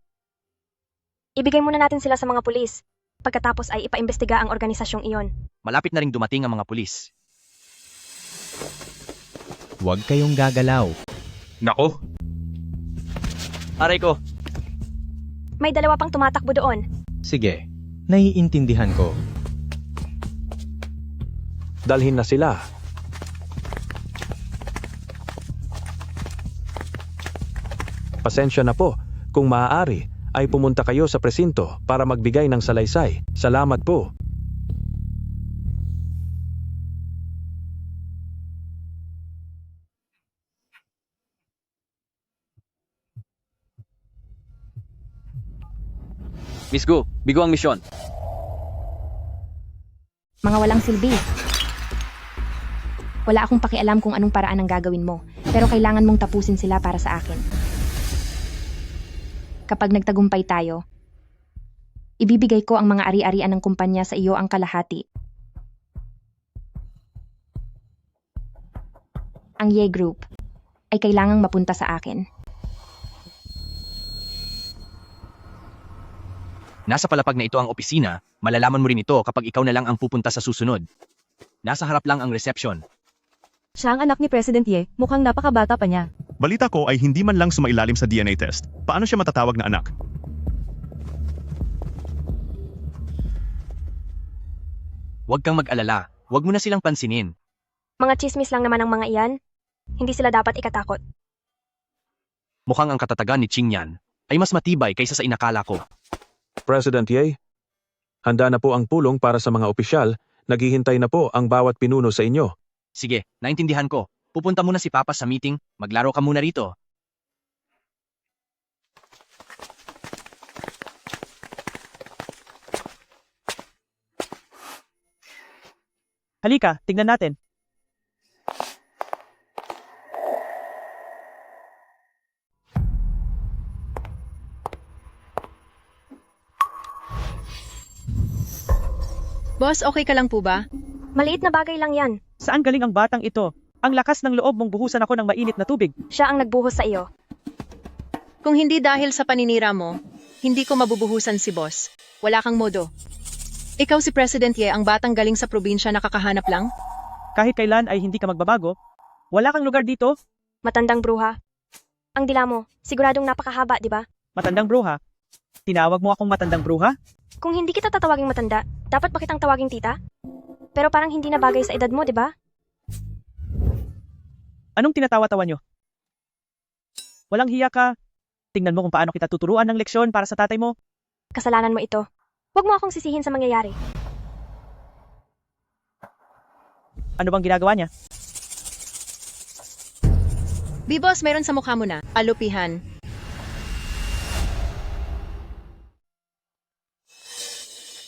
Ibigay muna natin sila sa mga pulis. Pagkatapos ay ipaimbestiga ang organisasyong iyon. Malapit na ring dumating ang mga pulis. Huwag kayong gagalaw. Nako, Aray ko, May dalawa pang tumatakbo doon. Sige, naiintindihan ko. Dalhin na sila. Pasensya na po. Kung maaari, ay pumunta kayo sa presinto para magbigay ng salaysay. Salamat po. Miss Gu, bigo ang misyon. Mga walang silbi. Wala akong pakialam kung anong paraan ang gagawin mo, pero kailangan mong tapusin sila para sa akin. Kapag nagtagumpay tayo, ibibigay ko ang mga ari-arian ng kumpanya sa iyo ang kalahati. Ang Ye Group ay kailangang mapunta sa akin. Nasa palapag na ito ang opisina, malalaman mo rin ito kapag ikaw na lang ang pupunta sa susunod. Nasa harap lang ang reception. Siya ang anak ni President Ye, mukhang napakabata pa niya. Balita ko ay hindi man lang sumailalim sa DNA test. Paano siya matatawag na anak? Huwag kang mag-alala, huwag mo na silang pansinin. Mga chismis lang naman ang mga iyan. Hindi sila dapat ikatakot. Mukhang ang katatagan ni Qingyan ay mas matibay kaysa sa inakala ko. President Ye, handa na po ang pulong para sa mga opisyal. Naghihintay na po ang bawat pinuno sa inyo. Sige, naintindihan ko. Pupunta muna si Papa sa meeting, maglaro ka muna rito. Halika, tignan natin. Boss, okay ka lang po ba? Maliit na bagay lang yan. Saan galing ang batang ito? Ang lakas ng loob mong buhusan ako ng mainit na tubig. Siya ang nagbuhos sa iyo. Kung hindi dahil sa paninira mo, hindi ko mabubuhusan si boss. Wala kang modo. Ikaw si President Ye, ang batang galing sa probinsya na kakahanap lang? Kahit kailan ay hindi ka magbabago. Wala kang lugar dito. Matandang bruha. Ang dila mo, siguradong napakahaba, di ba? Matandang bruha. Tinawag mo akong matandang bruha? Kung hindi kita tatawaging matanda, dapat ba kitang tawaging tita? Pero parang hindi na bagay sa edad mo, di ba? Anong tinatawa-tawa nyo? Walang hiya ka. Tingnan mo kung paano kita tuturuan ng leksyon para sa tatay mo. Kasalanan mo ito. Huwag mo akong sisihin sa mangyayari. Ano bang ginagawa niya? B-Boss, meron sa mukha mo na. Alupihan.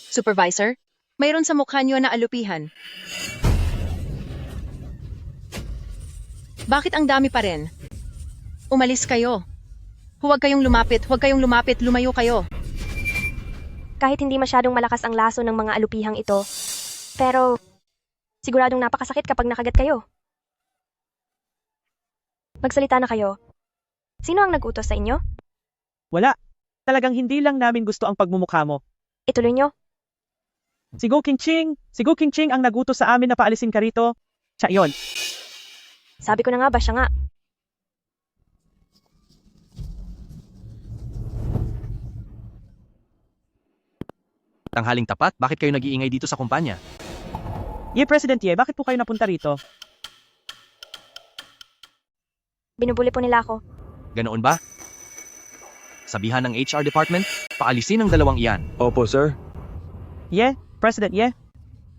Supervisor, mayroon sa mukha niyo na alupihan. Bakit ang dami pa rin? Umalis kayo. Huwag kayong lumapit, lumayo kayo. Kahit hindi masyadong malakas ang laso ng mga alupihang ito, pero siguradong napakasakit kapag nakagat kayo. Magsalita na kayo. Sino ang nag-utos sa inyo? Wala. Talagang hindi lang namin gusto ang pagmumukha mo. Ituloy nyo. Si Go King Ching ang nagutos sa amin na paalisin ka rito. Siya iyon. Sabi ko na nga ba, siya nga. Tanghaling tapat, bakit kayo nag-iingay dito sa kumpanya? President Ye, bakit po kayo napunta rito? Binubuli po nila ako. Ganoon ba? Sabihan ng HR department, paalisin ang dalawang iyan. Opo, sir. President Ye.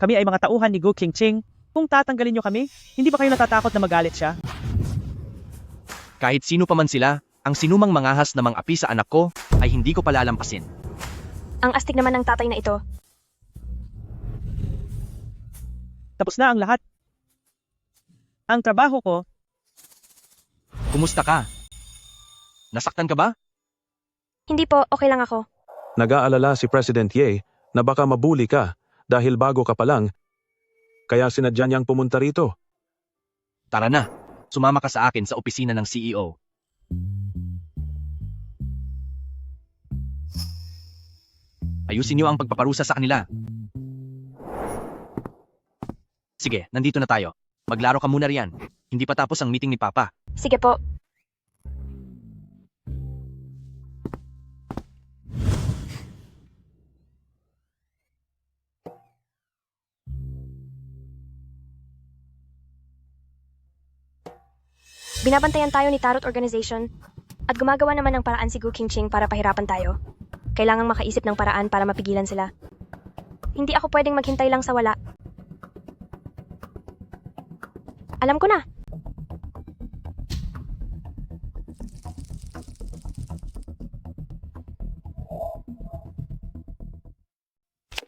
Kami ay mga tauhan ni Go King Ching. Kung tatanggalin niyo kami, hindi ba kayo natatakot na magalit siya? Kahit sino pa man sila, ang sinumang mangahas na mang-api sa anak ko ay hindi ko palalampasin. Ang astig naman ng tatay na ito. Tapos na ang lahat. Ang trabaho ko, Kumusta ka? Nasaktan ka ba? Hindi po, okay lang ako. Nag-aalala si President Ye na baka mabuli ka dahil bago ka pa lang, kaya sinadya niyang pumunta rito. Tara na, sumama ka sa akin sa opisina ng CEO. Ayusin niyo ang pagpaparusa sa kanila. Sige, nandito na tayo. Maglaro ka muna riyan. Hindi pa tapos ang meeting ni Papa. Sige po. Binabantayan tayo ni Tarot Organization at gumagawa naman ng paraan si Gu Qingqing para pahirapan tayo. Kailangang makaisip ng paraan para mapigilan sila. Hindi ako pwedeng maghintay lang sa wala. Alam ko na.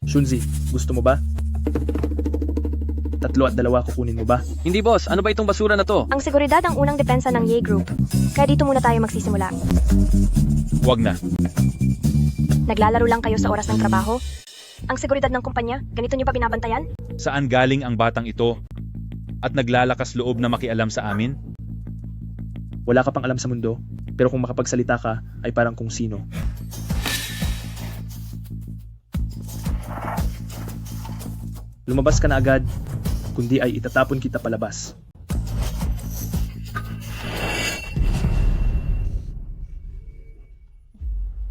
Shunzi, gusto mo ba? 3 at 2 kukunin mo ba? Hindi boss, ano ba itong basura na to? Ang seguridad ang unang depensa ng Ye Group. Kaya dito muna tayo magsisimula. Huwag na. Naglalaro lang kayo sa oras ng trabaho? Ang seguridad ng kumpanya, ganito nyo pa binabantayan? Saan galing ang batang ito? At naglalakas loob na makialam sa amin? Wala ka pang alam sa mundo, pero kung makapagsalita ka, ay parang kung sino. Lumabas ka na agad, kundi ay itatapon kita palabas.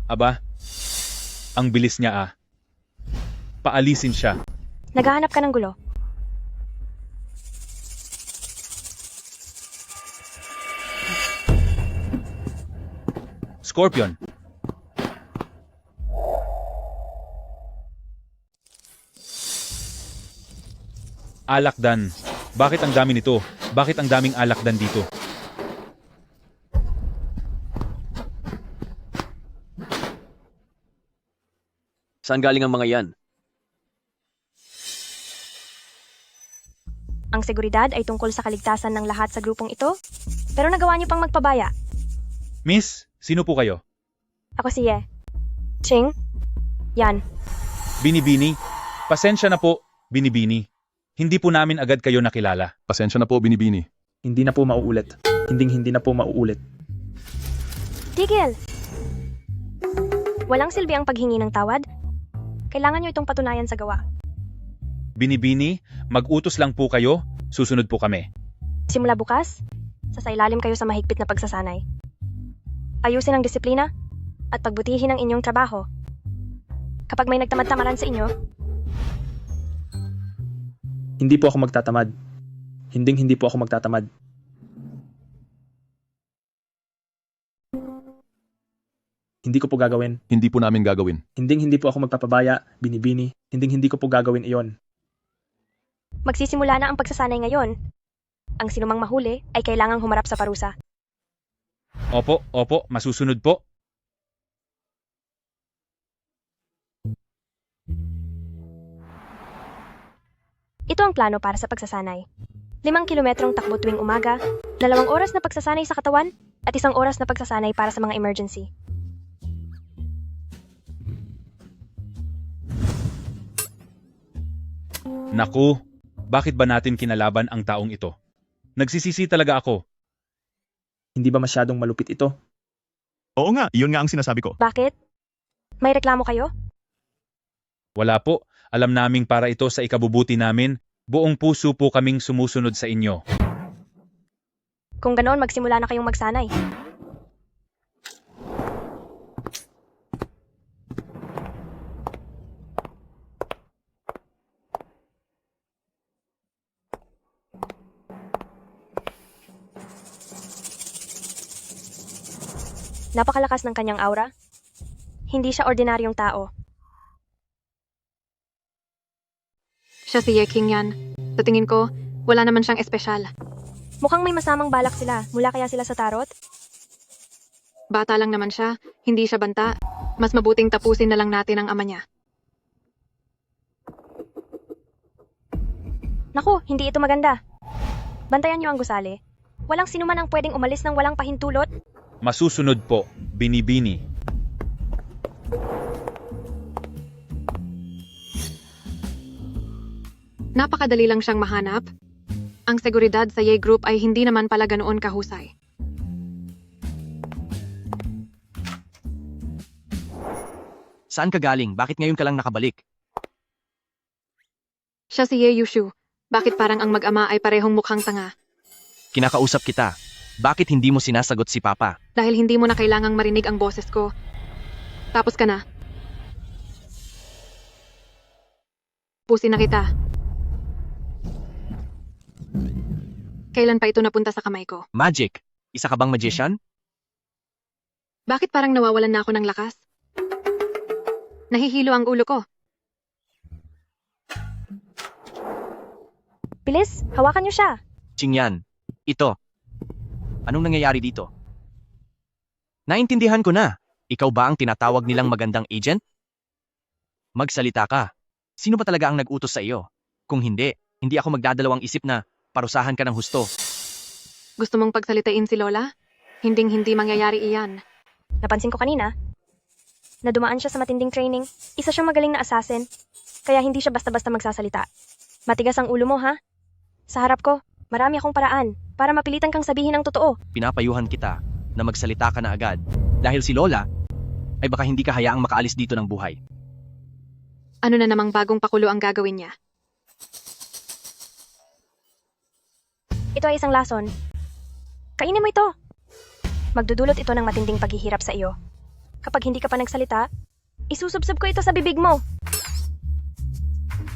Aba, ang bilis niya ah. Paalisin siya. Naghahanap ka ng gulo. Scorpion. Alakdan. Bakit ang dami nito? Bakit ang daming alakdan dito? Saan galing ang mga yan? Ang seguridad ay tungkol sa kaligtasan ng lahat sa grupong ito, pero nagawa niyo pang magpabaya. Miss, sino po kayo? Ako si Ye. Ching? Yan. Binibini. Pasensya na po, Binibini. Hindi po namin agad kayo nakilala. Pasensya na po, Binibini. Hindi na po mauulit. Hindi na po mauulit. Tigil! Walang silbi ang paghingi ng tawad. Kailangan niyo itong patunayan sa gawa. Binibini, mag-utos lang po kayo, susunod po kami. Simula bukas, sasailalim kayo sa mahigpit na pagsasanay. Ayusin ang disiplina at pagbutihin ang inyong trabaho. Kapag may nagtamad-tamaran sa inyo, Hindi po ako magtatamad. Hindi po ako magtatamad. Hindi ko po gagawin. Hindi po namin gagawin. Hindi po ako magpapabaya, Binibini. Hindi ko po gagawin iyon. Magsisimula na ang pagsasanay ngayon. Ang sinumang mahuli ay kailangang humarap sa parusa. Opo, masusunod po. Ito ang plano para sa pagsasanay. 5 kilometrong takbo tuwing umaga, 2 oras na pagsasanay sa katawan, at 1 oras na pagsasanay para sa mga emergency. Naku, bakit ba natin kinalaban ang taong ito? Nagsisisi talaga ako. Hindi ba masyadong malupit ito? Oo nga, yun nga ang sinasabi ko. Bakit? May reklamo kayo? Wala po, alam naming para ito sa ikabubuti namin, buong puso po kaming sumusunod sa inyo. Kung ganoon, magsimula na kayong magsanay. Napakalakas ng kanyang aura. Hindi siya ordinaryong tao. Siya si Ye King yan. Sa tingin ko, wala naman siyang espesyal. Mukhang may masamang balak sila. Mula kaya sila sa tarot? Bata lang naman siya, hindi siya banta. Mas mabuting tapusin na lang natin ang ama niya. Naku, hindi ito maganda. Bantayan niyo ang gusali. Walang sinuman ang pwedeng umalis ng walang pahintulot. Masusunod po, Binibini. Napakadali lang siyang mahanap. Ang seguridad sa Ye Group ay hindi naman pala ganoon kahusay. Saan ka galing? Bakit ngayon ka lang nakabalik? Siya si Ye Yushu. Bakit parang ang mag-ama ay parehong mukhang tanga? Kinakausap kita. Bakit hindi mo sinasagot si Papa? Dahil hindi mo na kailangang marinig ang boses ko. Tapos ka na. Pusin na kita. Kailan pa ito napunta sa kamay ko? Magic? Isa ka bang magician? Bakit parang nawawalan na ako ng lakas? Nahihilo ang ulo ko. Bilis, hawakan niyo siya. Qingyan. Ito. Anong nangyayari dito? Naintindihan ko na. Ikaw ba ang tinatawag nilang magandang agent? Magsalita ka. Sino ba talaga ang nag-utos sa iyo? Kung hindi, hindi ako magdadalawang isip na parusahan ka ng husto. Gusto mong pagsalitain si Lola? Hinding-hindi mangyayari iyan. Napansin ko kanina na dumaan siya sa matinding training. Isa siyang magaling na assassin, kaya hindi siya basta-basta magsasalita. Matigas ang ulo mo, ha? Sa harap ko, marami akong paraan para mapilitan kang sabihin ang totoo. Pinapayuhan kita na magsalita ka na agad. Dahil si Lola ay baka hindi ka hayaang makaalis dito ng buhay. Ano na namang bagong pakulo ang gagawin niya? Ito ay isang lason. Kainin mo ito. Magdudulot ito ng matinding paghihirap sa iyo. Kapag hindi ka pa nagsalita, isusubsob ko ito sa bibig mo.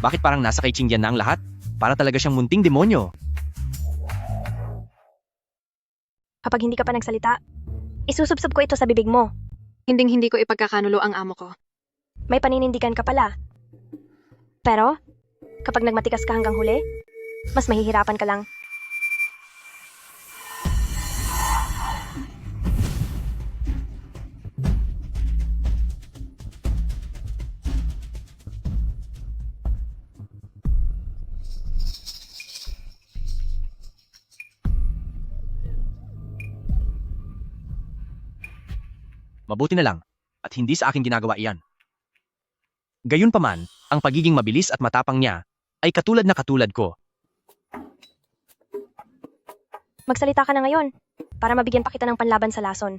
Bakit parang nasa kay Qingyan na ang lahat? Para talaga siyang munting demonyo. Kapag hindi ka pa nagsalita, isusubsob ko ito sa bibig mo. Hinding-hindi ko ipagkakanulo ang amo ko. May paninindigan ka pala. Pero, kapag nagmatigas ka hanggang huli, mas mahihirapan ka lang. Mabuti na lang, at hindi sa akin ginagawa iyan. Gayunpaman, ang pagiging mabilis at matapang niya ay katulad na katulad ko. Magsalita ka na ngayon, para mabigyan pa kita ng panlaban sa lason.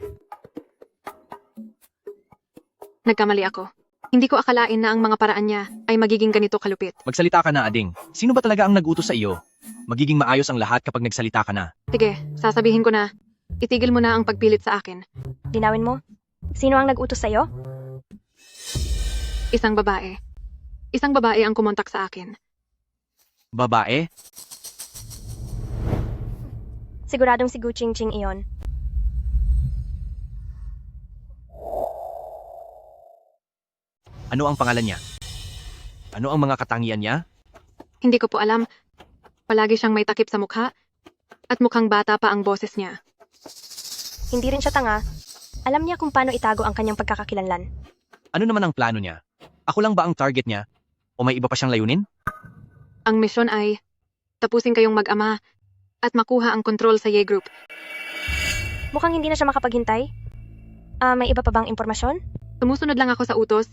Nagkamali ako. Hindi ko akalain na ang mga paraan niya ay magiging ganito kalupit. Magsalita ka na, Ading. Sino ba talaga ang nag-utos sa iyo? Magiging maayos ang lahat kapag nagsalita ka na. Sige, sasabihin ko na. Itigil mo na ang pagpilit sa akin. Linawin mo, sino ang nag-utos sa'yo? Isang babae. Isang babae ang kumontak sa akin. Babae? Siguradong si Gu Qingqing iyon. Ano ang pangalan niya? Ano ang mga katangian niya? Hindi ko po alam. Palagi siyang may takip sa mukha at mukhang bata pa ang boses niya. Hindi rin siya tanga. Alam niya kung paano itago ang kanyang pagkakakilanlan. Ano naman ang plano niya? Ako lang ba ang target niya? O may iba pa siyang layunin? Ang misyon ay tapusin kayong mag-ama at makuha ang kontrol sa Ye Group. Mukhang hindi na siya makapaghintay. May iba pa bang impormasyon? Sumusunod lang ako sa utos.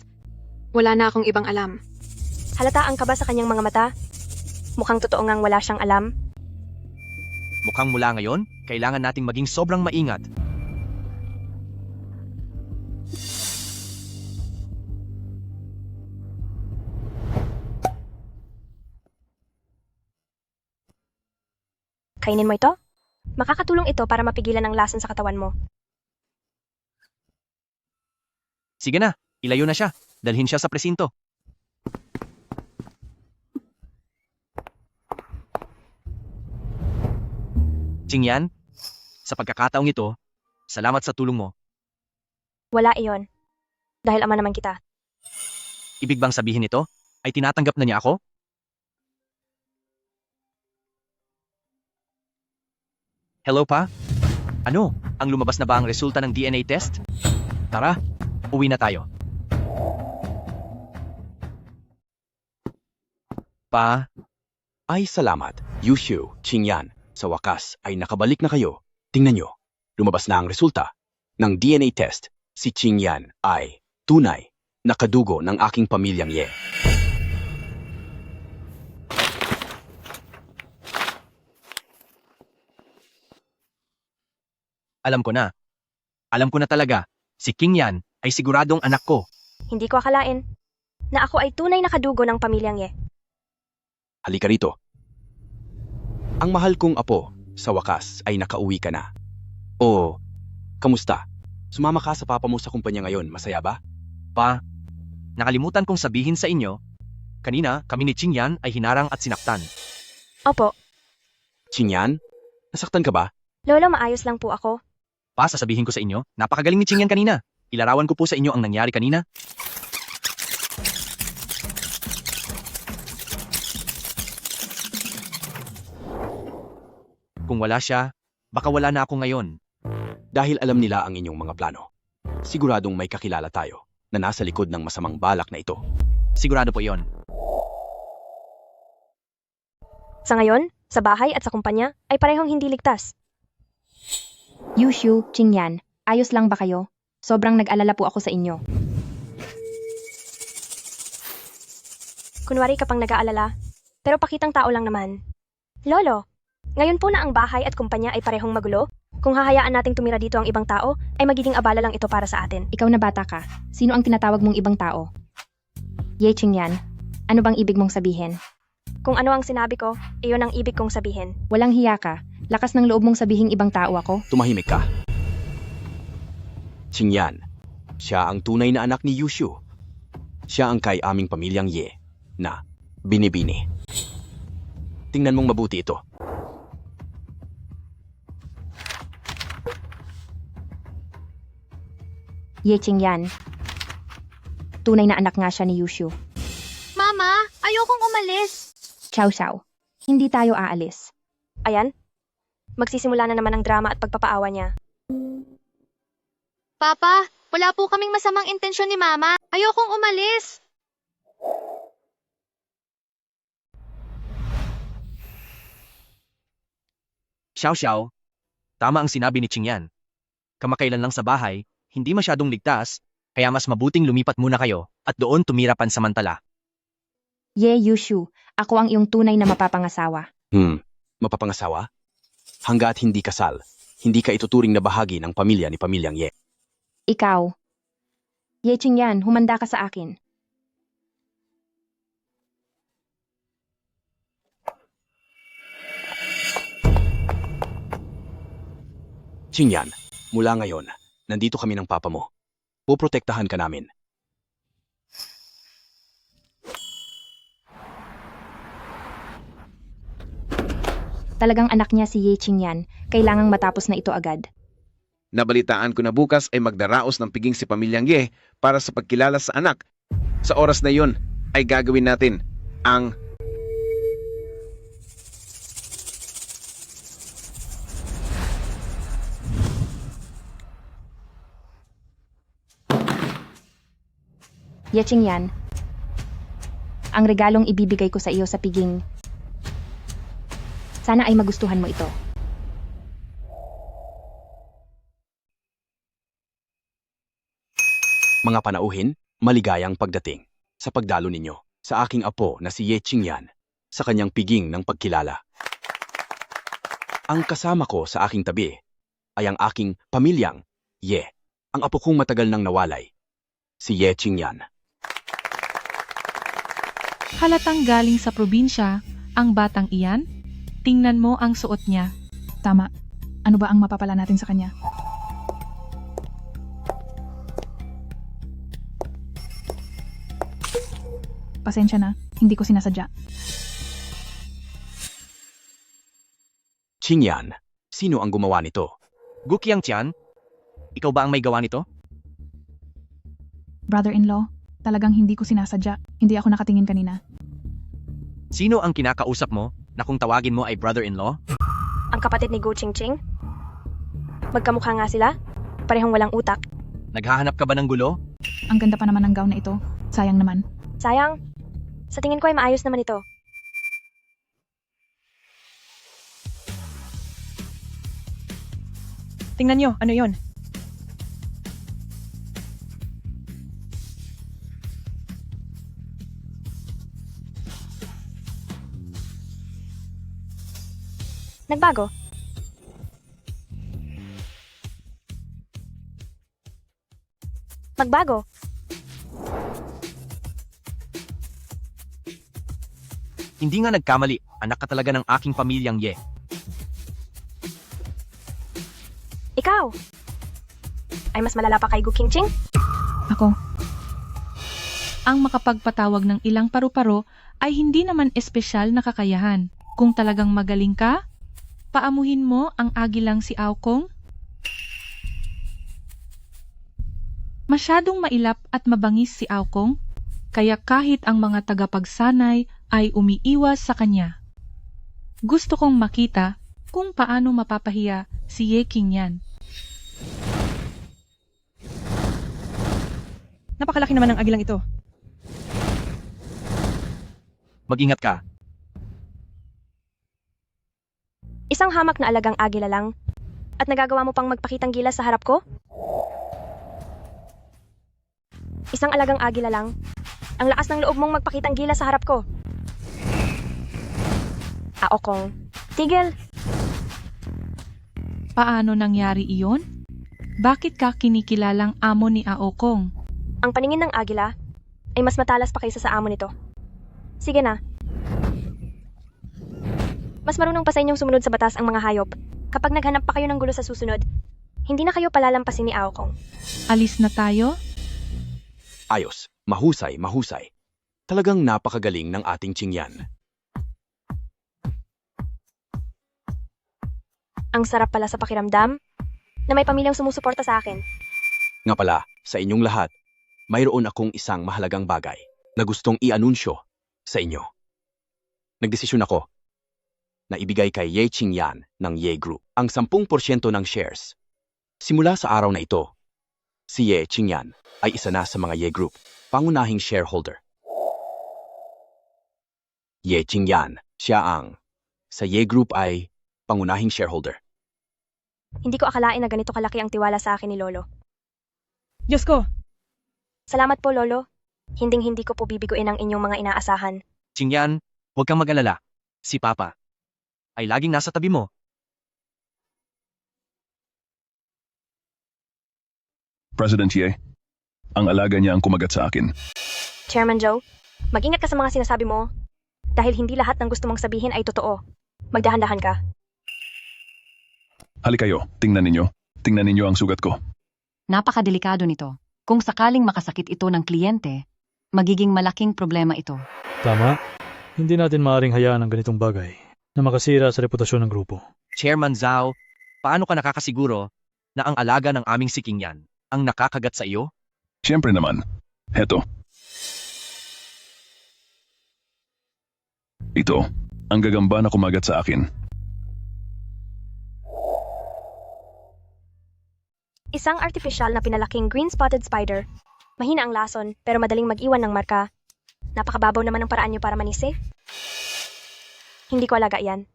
Wala na akong ibang alam. Halataan ka ba sa kanyang mga mata? Mukhang totoo ngang wala siyang alam. Mukhang mula ngayon, kailangan nating maging sobrang maingat. Kainin mo ito? Makakatulong ito para mapigilan ang lason sa katawan mo. Sige na, ilayo na siya. Dalhin siya sa presinto. Qingyan, sa pagkakataong ito, salamat sa tulong mo. Wala iyon. Dahil ama naman kita. Ibig bang sabihin nito ay tinatanggap na niya ako? Hello pa? Ano? Ang lumabas na ba ang resulta ng DNA test? Tara, uwi na tayo. Pa, Ay salamat, Yushu, Qingyan. Sa wakas ay nakabalik na kayo. Tingnan nyo, lumabas na ang resulta ng DNA test. Si Qingyan ay tunay na kadugo ng aking pamilyang Ye. alam ko na. Alam ko na talaga, si Qingyan ay siguradong anak ko. Hindi ko akalain na ako ay tunay na kadugo ng pamilyang Ye. Halika rito. Ang mahal kong apo, sa wakas ay nakauwi ka na. O, kamusta? Sumama ka sa papa mo sa kumpanya ngayon, masaya ba? Pa, nakalimutan kong sabihin sa inyo, kanina kami ni Qingyan ay hinarang at sinaktan. Opo. Qingyan, nasaktan ka ba? Lolo, maayos lang po ako. Pa, sasabihin ko sa inyo, napakagaling ni Qingyan kanina. Ilarawan ko po sa inyo ang nangyari kanina. Kung wala siya, baka wala na ako ngayon. Dahil alam nila ang inyong mga plano. Siguradong may kakilala tayo na nasa likod ng masamang balak na ito. Sigurado po iyon. Sa ngayon, sa bahay at sa kumpanya ay parehong hindi ligtas. Yushu, Qingyan, ayos lang ba kayo? Sobrang nag-alala po ako sa inyo. Kunwari ka pang nag-aalala, pero pakitang tao lang naman. Lolo, ngayon po na ang bahay at kumpanya ay parehong magulo. Kung hahayaan nating tumira dito ang ibang tao, ay magiging abala lang ito para sa atin. Ikaw na bata ka. Sino ang tinatawag mong ibang tao? Ye Qingyan, ano bang ibig mong sabihin? Kung ano ang sinabi ko, iyon ang ibig kong sabihin. Walang hiya ka. Lakas ng loob mong sabihing ibang tao ako. Tumahimik ka. Qingyan, siya ang tunay na anak ni Yushu. Siya ang kay aming pamilyang Ye na binibini. Tingnan mong mabuti ito. Ye Qingyan, tunay na anak nga siya ni Yushu. Mama, ayokong umalis. Chow Chow, hindi tayo aalis. Ayan, magsisimula na naman ang drama at pagpapaawa niya. Papa, wala po kaming masamang intensyon ni Mama. Ayokong umalis. Xiao Xiao, tama ang sinabi ni Qingyan. Kamakailan lang sa bahay, hindi masyadong ligtas, kaya mas mabuting lumipat muna kayo at doon tumira pansamantala. Ye Yushu, ako ang iyong tunay na mapapangasawa. Mapapangasawa? Hanggat hindi kasal, hindi ka ituturing na bahagi ng pamilya ni pamilyang Ye. Ikaw. Ye Qingyan, humanda ka sa akin. Qingyan, mula ngayon, nandito kami ng papa mo. Poprotektahan ka namin. Talagang anak niya si Ye Qingyan, kailangang matapos na ito agad. Nabalitaan ko na bukas ay magdaraos ng piging si pamilyang Ye para sa pagkilala sa anak. Sa oras na yun ay gagawin natin ang Ye Qingyan, ang regalong ibibigay ko sa iyo sa piging. Sana ay magustuhan mo ito. Mga panauhin, maligayang pagdating sa pagdalo ninyo sa aking apo na si Ye Qingyan sa kanyang piging ng pagkilala. Ang kasama ko sa aking tabi ay ang aking pamilyang Ye, ang apo kong matagal nang nawalay, si Ye Qingyan. Halatang galing sa probinsya ang batang iyan. Tingnan mo ang suot niya. Tama. Ano ba ang mapapala natin sa kanya? Pasensya na, hindi ko sinasadya. Qingyan, sino ang gumawa nito? Gukyang Tian, ikaw ba ang may gawa nito? Brother-in-law, talagang hindi ko sinasadya. Hindi ako nakatingin kanina. Sino ang kinakausap mo na kung tawagin mo ay brother-in-law? Ang kapatid ni Gu Qingqing? Magkamukha nga sila? Parehong walang utak. Naghahanap ka ba ng gulo? Ang ganda pa naman ng gown na ito. Sayang naman. Sayang. Sa tingin ko ay maayos naman ito. Tingnan nyo, ano yon? Nagbago. Magbago. Hindi nga nagkamali, anak ka talaga ng aking pamilyang Ye. Ikaw! Ay mas malala pa kay Gu Qingqing? Ako. Ang makapagpatawag ng ilang paru-paro ay hindi naman espesyal na kakayahan. Kung talagang magaling ka, paamuhin mo ang agilang si Aokong. Masyadong mailap at mabangis si Aokong, kaya kahit ang mga tagapagsanay ay umiiwas sa kanya. Gusto kong makita kung paano mapapahiya si Ye Qingyan. Napakalaki naman ng agilang ito. Mag-ingat ka. Isang hamak na alagang agila lang. At nagagawa mo pang magpakitang gilas sa harap ko? Isang alagang agila lang. Ang lakas ng loob mong magpakitang gilas sa harap ko. Aokong. Tigil! Paano nangyari iyon? Bakit ka kinikilalang amo ni Aokong? Ang paningin ng agila ay mas matalas pa kaysa sa amo nito. Sige na. Mas marunong pa sa inyong sumunod sa batas ang mga hayop. Kapag naghanap pa kayo ng gulo sa susunod, hindi na kayo palalampasin ni Aokong. Alis na tayo? Ayos, mahusay, mahusay. Talagang napakagaling ng ating Qingyan. Ang sarap pala sa pakiramdam na may pamilyang sumusuporta sa akin. Nga pala, sa inyong lahat, mayroon akong isang mahalagang bagay na gustong i-anunsyo sa inyo. Nagdesisyon ako na ibigay kay Ye Qingyan ng Ye Group ang 10% ng shares. Simula sa araw na ito, si Ye Qingyan ay isa na sa mga Ye Group, pangunahing shareholder. Ye Qingyan, siya ang sa Ye Group ay pangunahing shareholder. Hindi ko akalain na ganito kalaki ang tiwala sa akin ni Lolo. Diyos ko! Salamat po, Lolo. Hinding-hindi ko po bibiguin ang inyong mga inaasahan. Qingyan, huwag kang mag-alala. Si Papa ay laging nasa tabi mo. President Ye, ang alaga niya ang kumagat sa akin. Chairman Joe, mag-ingat ka sa mga sinasabi mo dahil hindi lahat ng gusto mong sabihin ay totoo. Magdahan-dahan ka. Hali kayo, tingnan ninyo. Tingnan ninyo ang sugat ko. Napakadelikado nito. Kung sakaling makasakit ito ng kliyente, magiging malaking problema ito. Tama. Hindi natin maaaring hayaan ang ganitong bagay na makasira sa reputasyon ng grupo. Chairman Zhao, paano ka nakakasiguro na ang alaga ng aming si Qingyan ang nakakagat sa iyo? Siyempre naman. Heto. Ito, ang gagamba na kumagat sa akin. Isang artificial na pinalaking green-spotted spider Mahina ang lason, pero madaling mag-iwan ng marka. Napakababaw naman ang paraan niyo para manisi. Hindi ko alaga yan.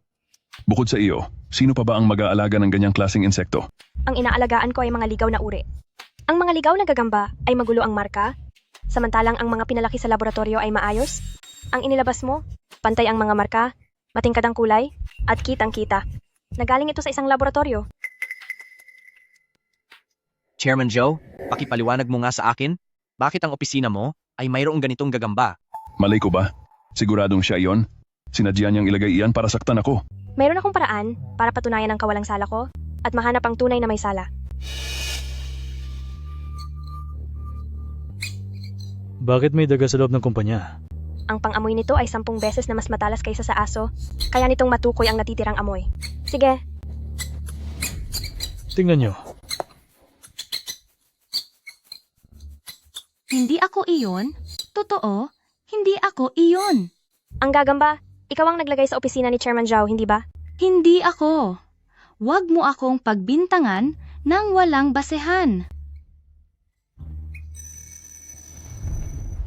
Bukod sa iyo, sino pa ba ang mag-aalaga ng ganyang klaseng insekto? Ang inaalagaan ko ay mga ligaw na uri. Ang mga ligaw na gagamba ay magulo ang marka, samantalang ang mga pinalaki sa laboratorio ay maayos. Ang inilabas mo, pantay ang mga marka, matingkad ang kulay, at kitang-kita. Nagaling ito sa isang laboratorio. Chairman Joe, pakipaliwanag mo nga sa akin, bakit ang opisina mo ay mayroong ganitong gagamba? Malay ko ba? Siguradong siya iyon? Sinadya niyang ilagay iyan para saktan ako. Mayroon akong paraan para patunayan ang kawalang sala ko at mahanap ang tunay na may sala. Bakit may daga sa loob ng kumpanya? Ang pang-amoy nito ay 10 beses na mas matalas kaysa sa aso, kaya nitong matukoy ang natitirang amoy. Sige, Tingnan nyo. Hindi ako iyon? Totoo? Hindi ako iyon. ang gagamba, ikaw ang naglagay sa opisina ni Chairman Zhao, hindi ba? Hindi ako. Huwag mo akong pagbintangan ng walang basehan.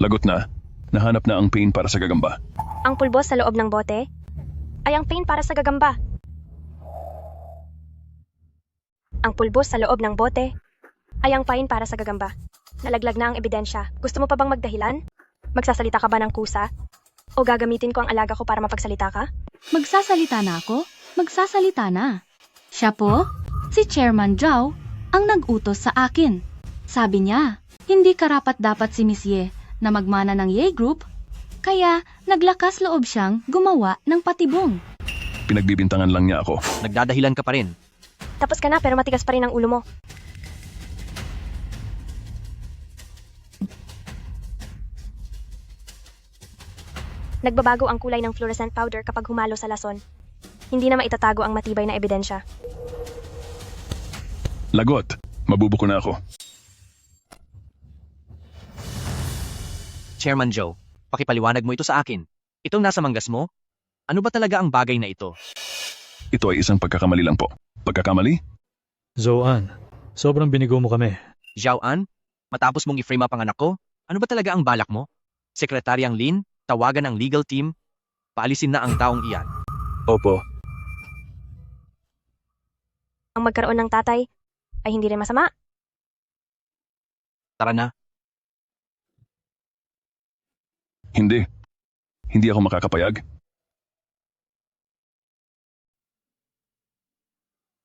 Lagot na. Nahanap na ang pain para sa gagamba. Ang pulbos sa loob ng bote ay ang pain para sa gagamba. Ang pulbos sa loob ng bote ay ang pain para sa gagamba. Nalaglag na ang ebidensya. Gusto mo pa bang magdahilan? Magsasalita ka ba ng kusa? O gagamitin ko ang alaga ko para mapagsalita ka? Magsasalita na ako? Magsasalita na. Siya po, si Chairman Zhao, ang nag-utos sa akin. Sabi niya, hindi karapat-dapat si Miss Ye na magmana ng Ye Group, kaya naglakas loob siyang gumawa ng patibong. Pinagbibintangan lang niya ako. Nagdadahilan ka pa rin. Tapos ka na pero matigas pa rin ang ulo mo. Nagbabago ang kulay ng fluorescent powder kapag humalo sa lason. Hindi na maitatago ang matibay na ebidensya. Lagot. Mabubuko na ako. Chairman Joe, pakipaliwanag mo ito sa akin. Itong nasa manggas mo? Ano ba talaga ang bagay na ito? Ito ay isang pagkakamali lang po. Pagkakamali? Zoan, sobrang binigo mo kami. Zhao An, matapos mong i-frame up ang anak ko, ano ba talaga ang balak mo? Sekretaryang Lin, tawagan ang legal team, paalisin na ang taong iyan. Opo. Ang magkaroon ng tatay ay hindi rin masama. Tara na. Hindi. Hindi ako makakapayag.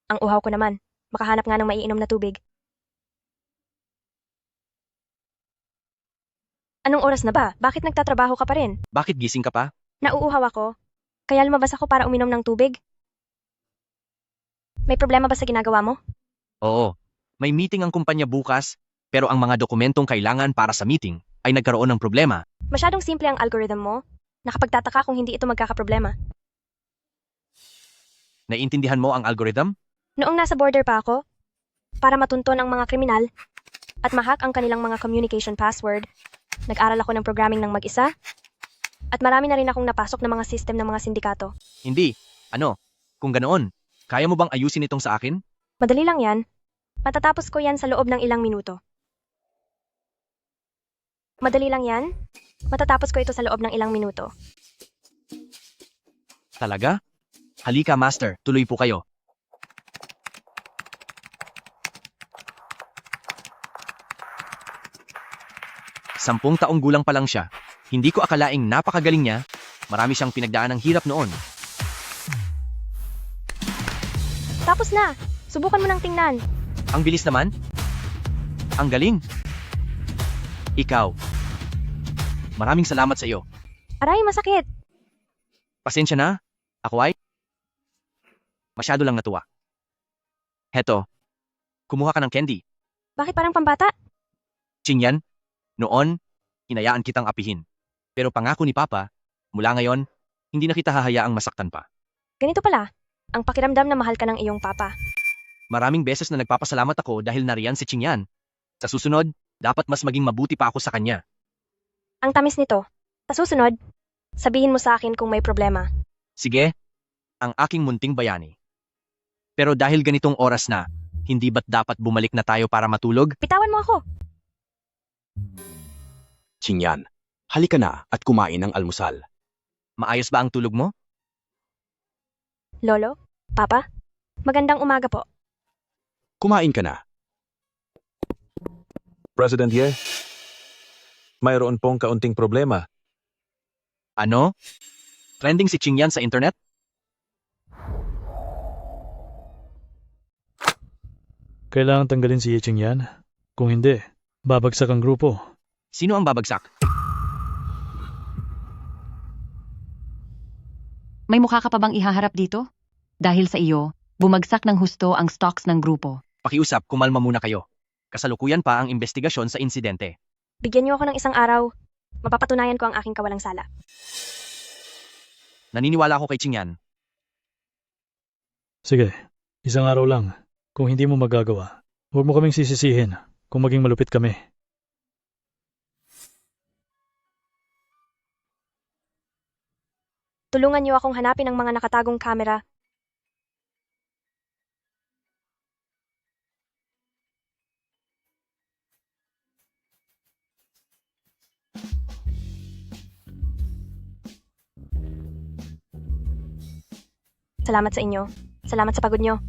Ang uhaw ko naman. Makahanap nga ng maiinom na tubig. Anong oras na ba? Bakit nagtatrabaho ka pa rin? Bakit gising ka pa? Nauuhaw ako. Kaya lumabas ako para uminom ng tubig. May problema ba sa ginagawa mo? Oo. May meeting ang kumpanya bukas, pero ang mga dokumentong kailangan para sa meeting ay nagkaroon ng problema. Masyadong simple ang algorithm mo. Nakapagtataka kung hindi ito magkakaproblema. Naiintindihan mo ang algorithm? Noong nasa border pa ako, para matunton ang mga kriminal at mahack ang kanilang mga communication password, nag-aral ako ng programming ng mag-isa at marami na rin akong napasok na mga system ng mga sindikato. Hindi. Ano? Kung ganoon, kaya mo bang ayusin itong sa akin? Madali lang yan. Matatapos ko yan sa loob ng ilang minuto. Madali lang yan. Matatapos ko ito sa loob ng ilang minuto. Talaga? Halika, Master. Tuloy po kayo. Sampung taong gulang pa lang siya. Hindi ko akalaing napakagaling niya. Marami siyang pinagdaan ng hirap noon. Tapos na! Subukan mo nang tingnan. Ang bilis naman. Ang galing. Ikaw. Maraming salamat sa iyo. Aray, masakit. Pasensya na. Ako ay masyado lang natuwa. Heto. Kumuha ka ng candy. Bakit parang pambata? Chinyan, noon, hinayaan kitang apihin. Pero pangako ni Papa, mula ngayon, hindi na kita hahayaang masaktan pa. Ganito pala. Ang pakiramdam na mahal ka ng iyong papa. Maraming beses na nagpapasalamat ako dahil nariyan si Chinyan. Sa susunod, dapat mas maging mabuti pa ako sa kanya. Ang tamis nito. Sa susunod, sabihin mo sa akin kung may problema. Sige, ang aking munting bayani. Pero dahil ganitong oras na, hindi ba't dapat bumalik na tayo para matulog? Bitawan mo ako. Qingyan, halika na at kumain ng almusal. Maayos ba ang tulog mo? Lolo? Papa? Magandang umaga po. Kumain ka na. President Ye, mayroon pong kaunting problema. Ano? Trending si Qingyan sa internet? Kailangan tanggalin si Ye Qingyan. Kung hindi, babagsak ang grupo. Sino ang babagsak? May mukha ka pa bang ihaharap dito? Dahil sa iyo, bumagsak ng husto ang stocks ng grupo. Pakiusap, kumalma muna kayo. Kasalukuyan pa ang investigasyon sa insidente. Bigyan niyo ako ng isang araw. Mapapatunayan ko ang aking kawalang sala. Naniniwala ako kay Qingyan. Sige, isang araw lang. Kung hindi mo magagawa, huwag mo kaming sisisihin kung maging malupit kami. Tulungan niyo akong hanapin ang mga nakatagong kamera. Salamat sa inyo. Salamat sa pagod niyo.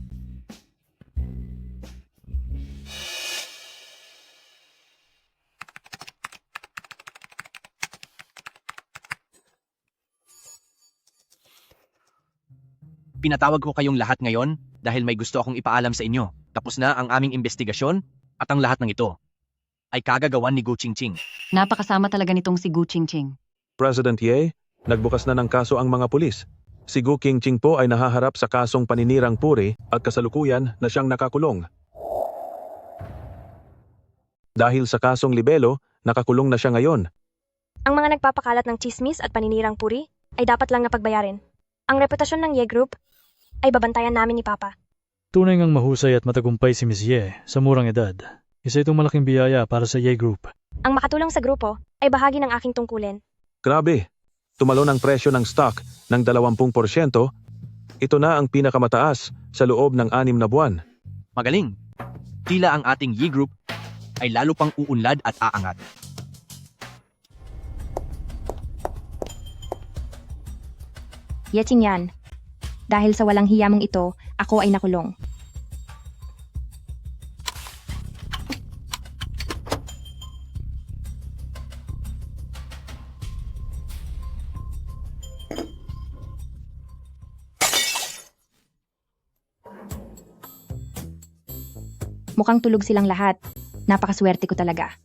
Pinatawag ko kayong lahat ngayon dahil may gusto akong ipaalam sa inyo. Tapos na ang aming investigasyon at ang lahat ng ito ay kagagawan ni Gu Qingqing. Napakasama talaga nitong si Gu Qingqing. President Ye, nagbukas na ng kaso ang mga pulis. Si Gu Qingqing po ay nahaharap sa kasong paninirang puri at kasalukuyan na siyang nakakulong. Dahil sa kasong libelo, nakakulong na siya ngayon. Ang mga nagpapakalat ng chismis at paninirang puri ay dapat lang napagbayarin. Ang reputasyon ng Ye Group ay babantayan namin ni Papa. Tunay ngang mahusay at matagumpay si Ms. Ye sa murang edad. Isa itong malaking biyaya para sa Ye Group. Ang makatulong sa grupo ay bahagi ng aking tungkulin. Grabe, tumalon ang presyo ng stock ng 20%. Ito na ang pinakamataas sa loob ng 6 na buwan. Magaling. Tila ang ating Ye Group ay lalo pang uunlad at aangat. Ye Qingyan, dahil sa walang hiya mong ito, ako ay nakulong. Mukhang tulog silang lahat. Napakaswerte ko talaga.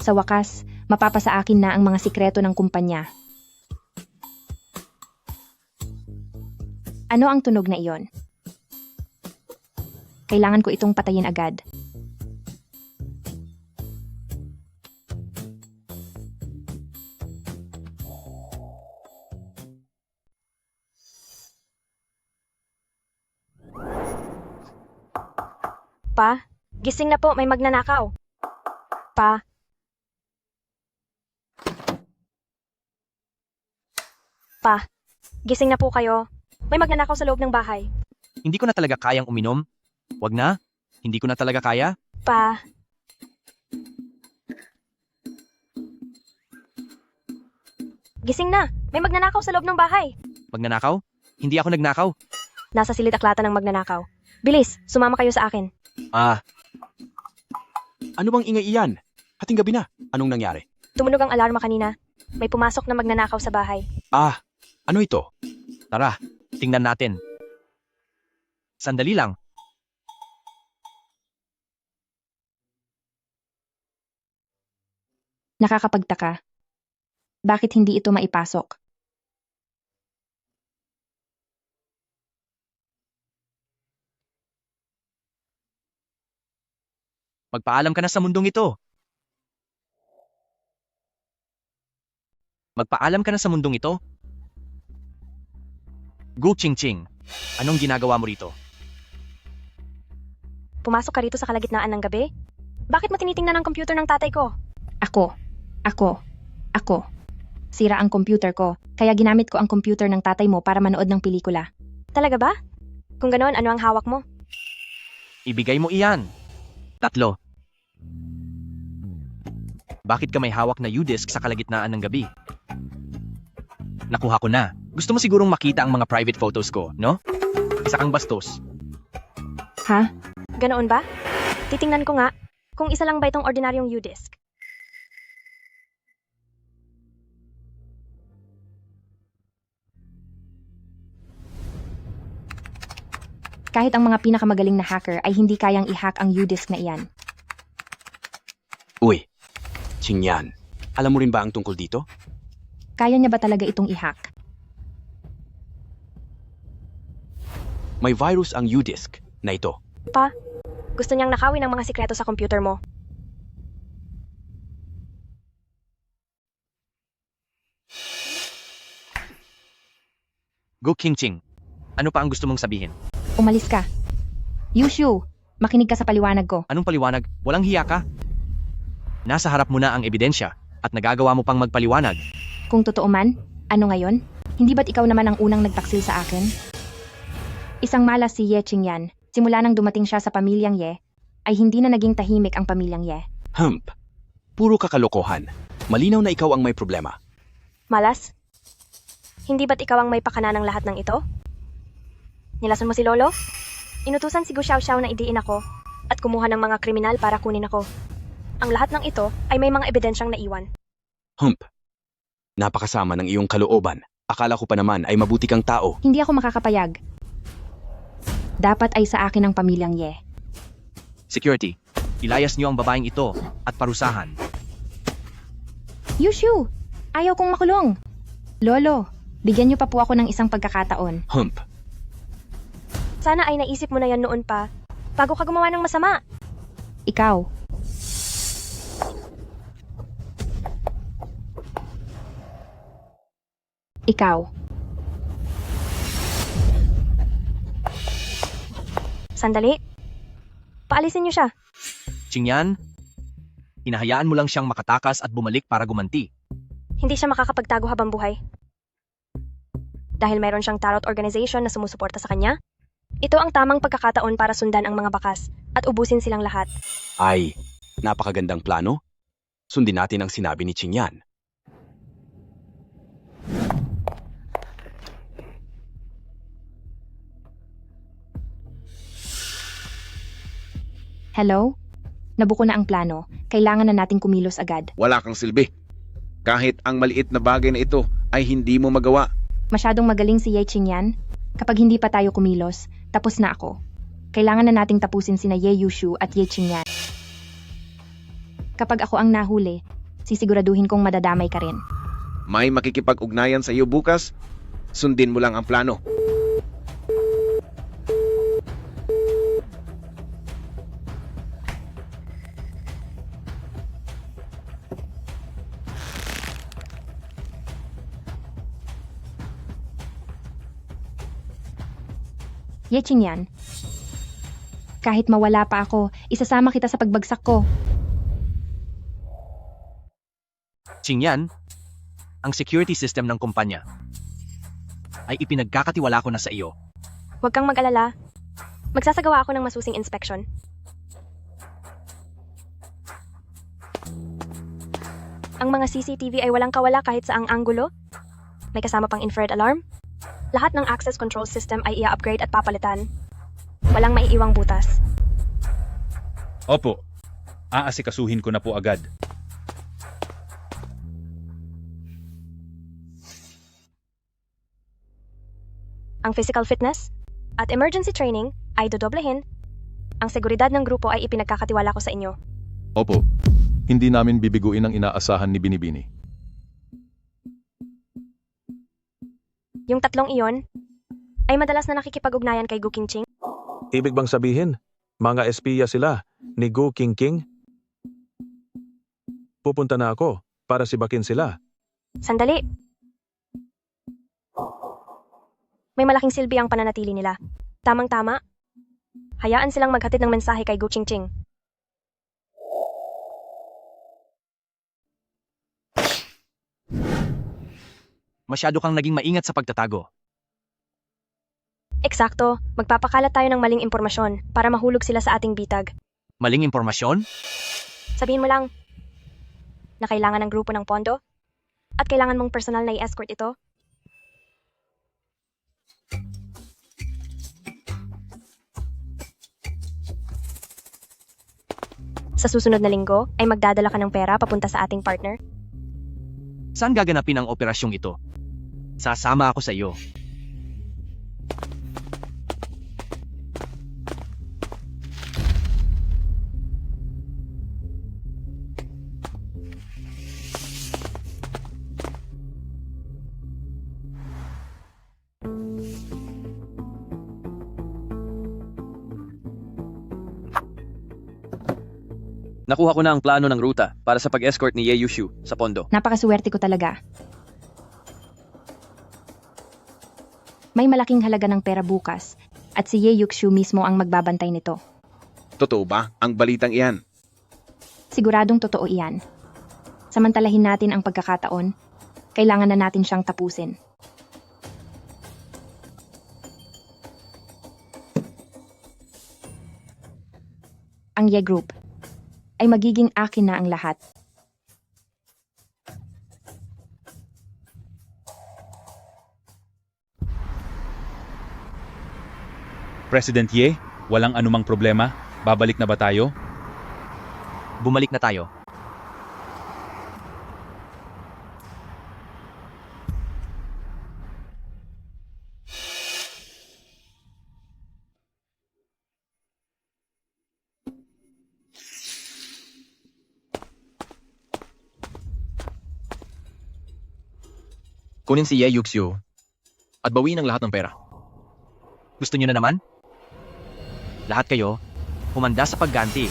Sa wakas, mapapasa akin na ang mga sikreto ng kumpanya. Ano ang tunog na iyon? Kailangan ko itong patayin agad. Pa, gising na po, may magnanakaw. Pa. Pa, gising na po kayo. May magnanakaw sa loob ng bahay. Hindi ko na talaga kayang uminom. Wag na. Hindi ko na talaga kaya. Pa. Gising na. May magnanakaw sa loob ng bahay. Magnanakaw? Hindi ako nagnakaw. Nasa silid aklatan ng magnanakaw. Bilis, sumama kayo sa akin. Ano bang ingay iyan? Hating gabi na. Anong nangyari? Tumunog ang alarma kanina. May pumasok na magnanakaw sa bahay. Ano ito? Tara, tingnan natin. Sandali lang. Nakakapagtaka. Bakit hindi ito maipasok? Magpaalam ka na sa mundong ito. Magpaalam ka na sa mundong ito. Gu Qingqing, anong ginagawa mo rito? Pumasok ka rito sa kalagitnaan ng gabi? Bakit mo tinitingnan ang computer ng tatay ko? Ako. Sira ang computer ko, kaya ginamit ko ang computer ng tatay mo para manood ng pelikula. Talaga ba? Kung ganoon, ano ang hawak mo? Ibigay mo iyan. 3. Bakit ka may hawak na U-disc sa kalagitnaan ng gabi? Nakuha ko na. Gusto mo sigurong makita ang mga private photos ko, no? Isa kang bastos. Ha? Ganoon ba? Titingnan ko nga kung isa lang ba itong ordinaryong U-disc. Kahit ang mga pinakamagaling na hacker ay hindi kayang i-hack ang U-disc na iyan. Uy, Qingyan, alam mo rin ba ang tungkol dito? Kaya niya ba talaga itong i-hack? May virus ang U-disc na ito. Pa, gusto niyang nakawin ang mga sikreto sa computer mo. Go King Ching. Ano pa ang gusto mong sabihin? Umalis ka. Yushu, makinig ka sa paliwanag ko. Anong paliwanag? Walang hiya ka? Nasa harap mo na ang ebidensya at nagagawa mo pang magpaliwanag. Kung totoo man, ano ngayon? Hindi ba't ikaw naman ang unang nagtaksil sa akin? Isang malas si Ye Qingyan. Simula nang dumating siya sa pamilyang Ye, ay hindi na naging tahimik ang pamilyang Ye. Puro kakalokohan. Malinaw na ikaw ang may problema. Malas? Hindi ba't ikaw ang may pakana ng lahat ng ito? Nilason mo si Lolo? Inutusan si Gu Xiaoxiao na idiin ako at kumuha ng mga kriminal para kunin ako. Ang lahat ng ito ay may mga ebidensyang naiwan. Napakasama ng iyong kalooban. Akala ko pa naman ay mabuti kang tao. Hindi ako makakapayag. Dapat ay sa akin ang pamilyang Ye. Security, ilayas niyo ang babaeng ito at parusahan. Yushu, ayaw kong makulong. Lolo, bigyan niyo pa po ako ng isang pagkakataon. Sana ay naisip mo na yan noon pa, bago ka gumawa ng masama. Ikaw. Ikaw. Sandali. Paalisin niyo siya. Qingyan, hinahayaan mo lang siyang makatakas at bumalik para gumanti. Hindi siya makakapagtago habang buhay. Dahil mayroon siyang tarot organization na sumusuporta sa kanya, ito ang tamang pagkakataon para sundan ang mga bakas at ubusin silang lahat. Ay, napakagandang plano. Sundin natin ang sinabi ni Qingyan. Hello? Nabuko na ang plano. Kailangan na nating kumilos agad. Wala kang silbi. Kahit ang maliit na bagay na ito ay hindi mo magawa. Masyadong magaling si Ye Qingyan. Kapag hindi pa tayo kumilos, tapos na ako. Kailangan na nating tapusin sina Ye Yushu at Ye Qingyan. Kapag ako ang nahuli, sisiguraduhin kong madadamay ka rin. May makikipag-ugnayan sa iyo bukas. Sundin mo lang ang plano. Ye Qingyan, kahit mawala pa ako, isasama kita sa pagbagsak ko. Qingyan, ang security system ng kumpanya ay ipinagkakatiwala ko na sa iyo. Huwag kang mag-alala. Magsasagawa ako ng masusing inspection. Ang mga CCTV ay walang kawala kahit saang anggulo. May kasama pang infrared alarm. Lahat ng access control system ay i-upgrade at papalitan. Walang maiiwang butas. Opo, aasikasuhin ko na po agad. Ang physical fitness at emergency training ay dodoblehin. Ang seguridad ng grupo ay ipinagkakatiwala ko sa inyo. Opo, hindi namin bibiguin ang inaasahan ni Binibini. Yung tatlong iyon ay madalas na nakikipag-ugnayan kay Gu Qingqing. Ibig bang sabihin, mga espiya sila ni Gu Qingqing? Pupunta na ako para sibakin sila. Sandali. May malaking silbi ang pananatili nila. Tamang-tama. Hayaan silang maghatid ng mensahe kay Gu Qingqing. Masyado kang naging maingat sa pagtatago. Eksakto, magpapakalat tayo ng maling impormasyon para mahulog sila sa ating bitag. Maling impormasyon? Sabihin mo lang na kailangan ng grupo ng pondo at kailangan mong personal na i-escort ito. Sa susunod na linggo ay magdadala ka ng pera papunta sa ating partner. Saan gaganapin ang operasyong ito? Sasama ako sa iyo. Nakuha ko na ang plano ng ruta para sa pag-escort ni Ye Yushu sa pondo. Napakaswerte ko talaga. May malaking halaga ng pera bukas at si Ye Yuxu mismo ang magbabantay nito. Totoo ba ang balitang iyan? Siguradong totoo iyan. Samantalahin natin ang pagkakataon. Kailangan na natin siyang tapusin. Ang Ye Group ay magiging akin na ang lahat. President Ye, walang anumang problema. Babalik na ba tayo? Bumalik na tayo. Kunin si Ye Yuxu at bawiin ang lahat ng pera. Gusto niyo na naman? Lahat kayo, humanda sa pagganti.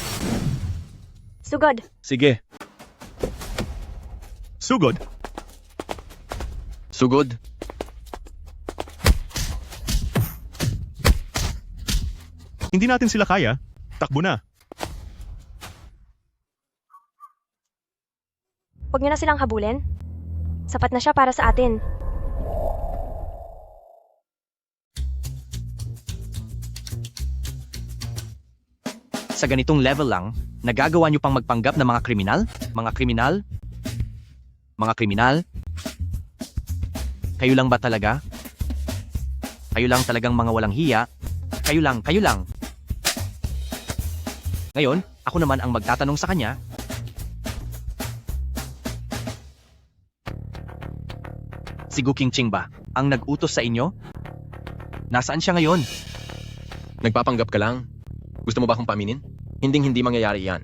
Sugod. Sige. Sugod. Sugod. Hindi natin sila kaya. Takbo na. Huwag niyo na silang habulin. Sapat na siya para sa atin. Sa ganitong level lang, nagagawa niyo pang magpanggap na mga kriminal? Mga kriminal? Mga kriminal? Kayo lang ba talaga? Kayo lang talagang mga walang hiya? Kayo lang, kayo lang. Ngayon, ako naman ang magtatanong sa kanya. Si Gu Qingqing ba ang nag-utos sa inyo? Nasaan siya ngayon? Nagpapanggap ka lang. Gusto mo ba akong paminin? Hinding-hindi mangyayari yan.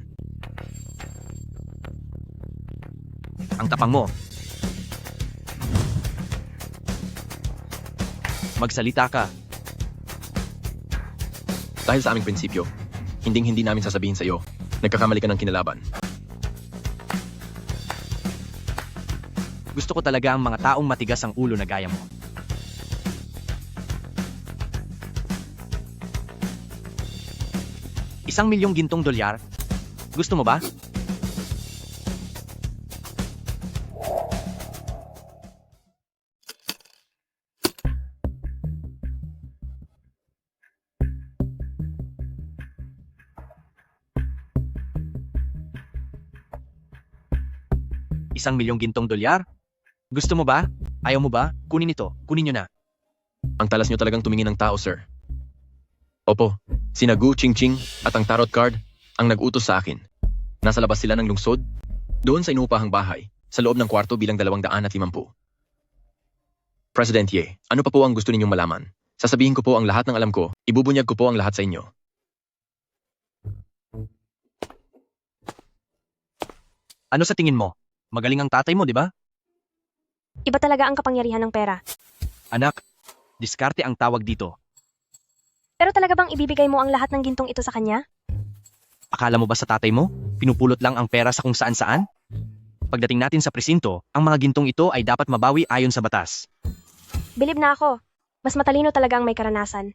Ang tapang mo. Magsalita ka. Dahil sa aming prinsipyo, hinding-hindi namin sasabihin sa iyo, nagkakamali ka ng kinalaban. Gusto ko talaga ang mga taong matigas ang ulo na gaya mo. ₱1,000,000 gintong dolyar? Gusto mo ba? ₱1,000,000 gintong dolyar? Gusto mo ba? Ayaw mo ba? Kunin ito. Kunin nyo na. Ang talas nyo talagang tumingin ng tao, sir. Opo, sina Gu Qingqing at ang tarot card ang nag-utos sa akin. Nasa labas sila ng lungsod, doon sa inuupahang bahay, sa loob ng kwarto bilang 250. President Ye, ano pa po ang gusto ninyong malaman? Sasabihin ko po ang lahat ng alam ko, ibubunyag ko po ang lahat sa inyo. Ano sa tingin mo? Magaling ang tatay mo, di ba? Iba talaga ang kapangyarihan ng pera. Anak, diskarte ang tawag dito. Pero talaga bang ibibigay mo ang lahat ng gintong ito sa kanya? Akala mo ba sa tatay mo, pinupulot lang ang pera sa kung saan-saan? Pagdating natin sa presinto, ang mga gintong ito ay dapat mabawi ayon sa batas. Bilib na ako. Mas matalino talaga ang may karanasan.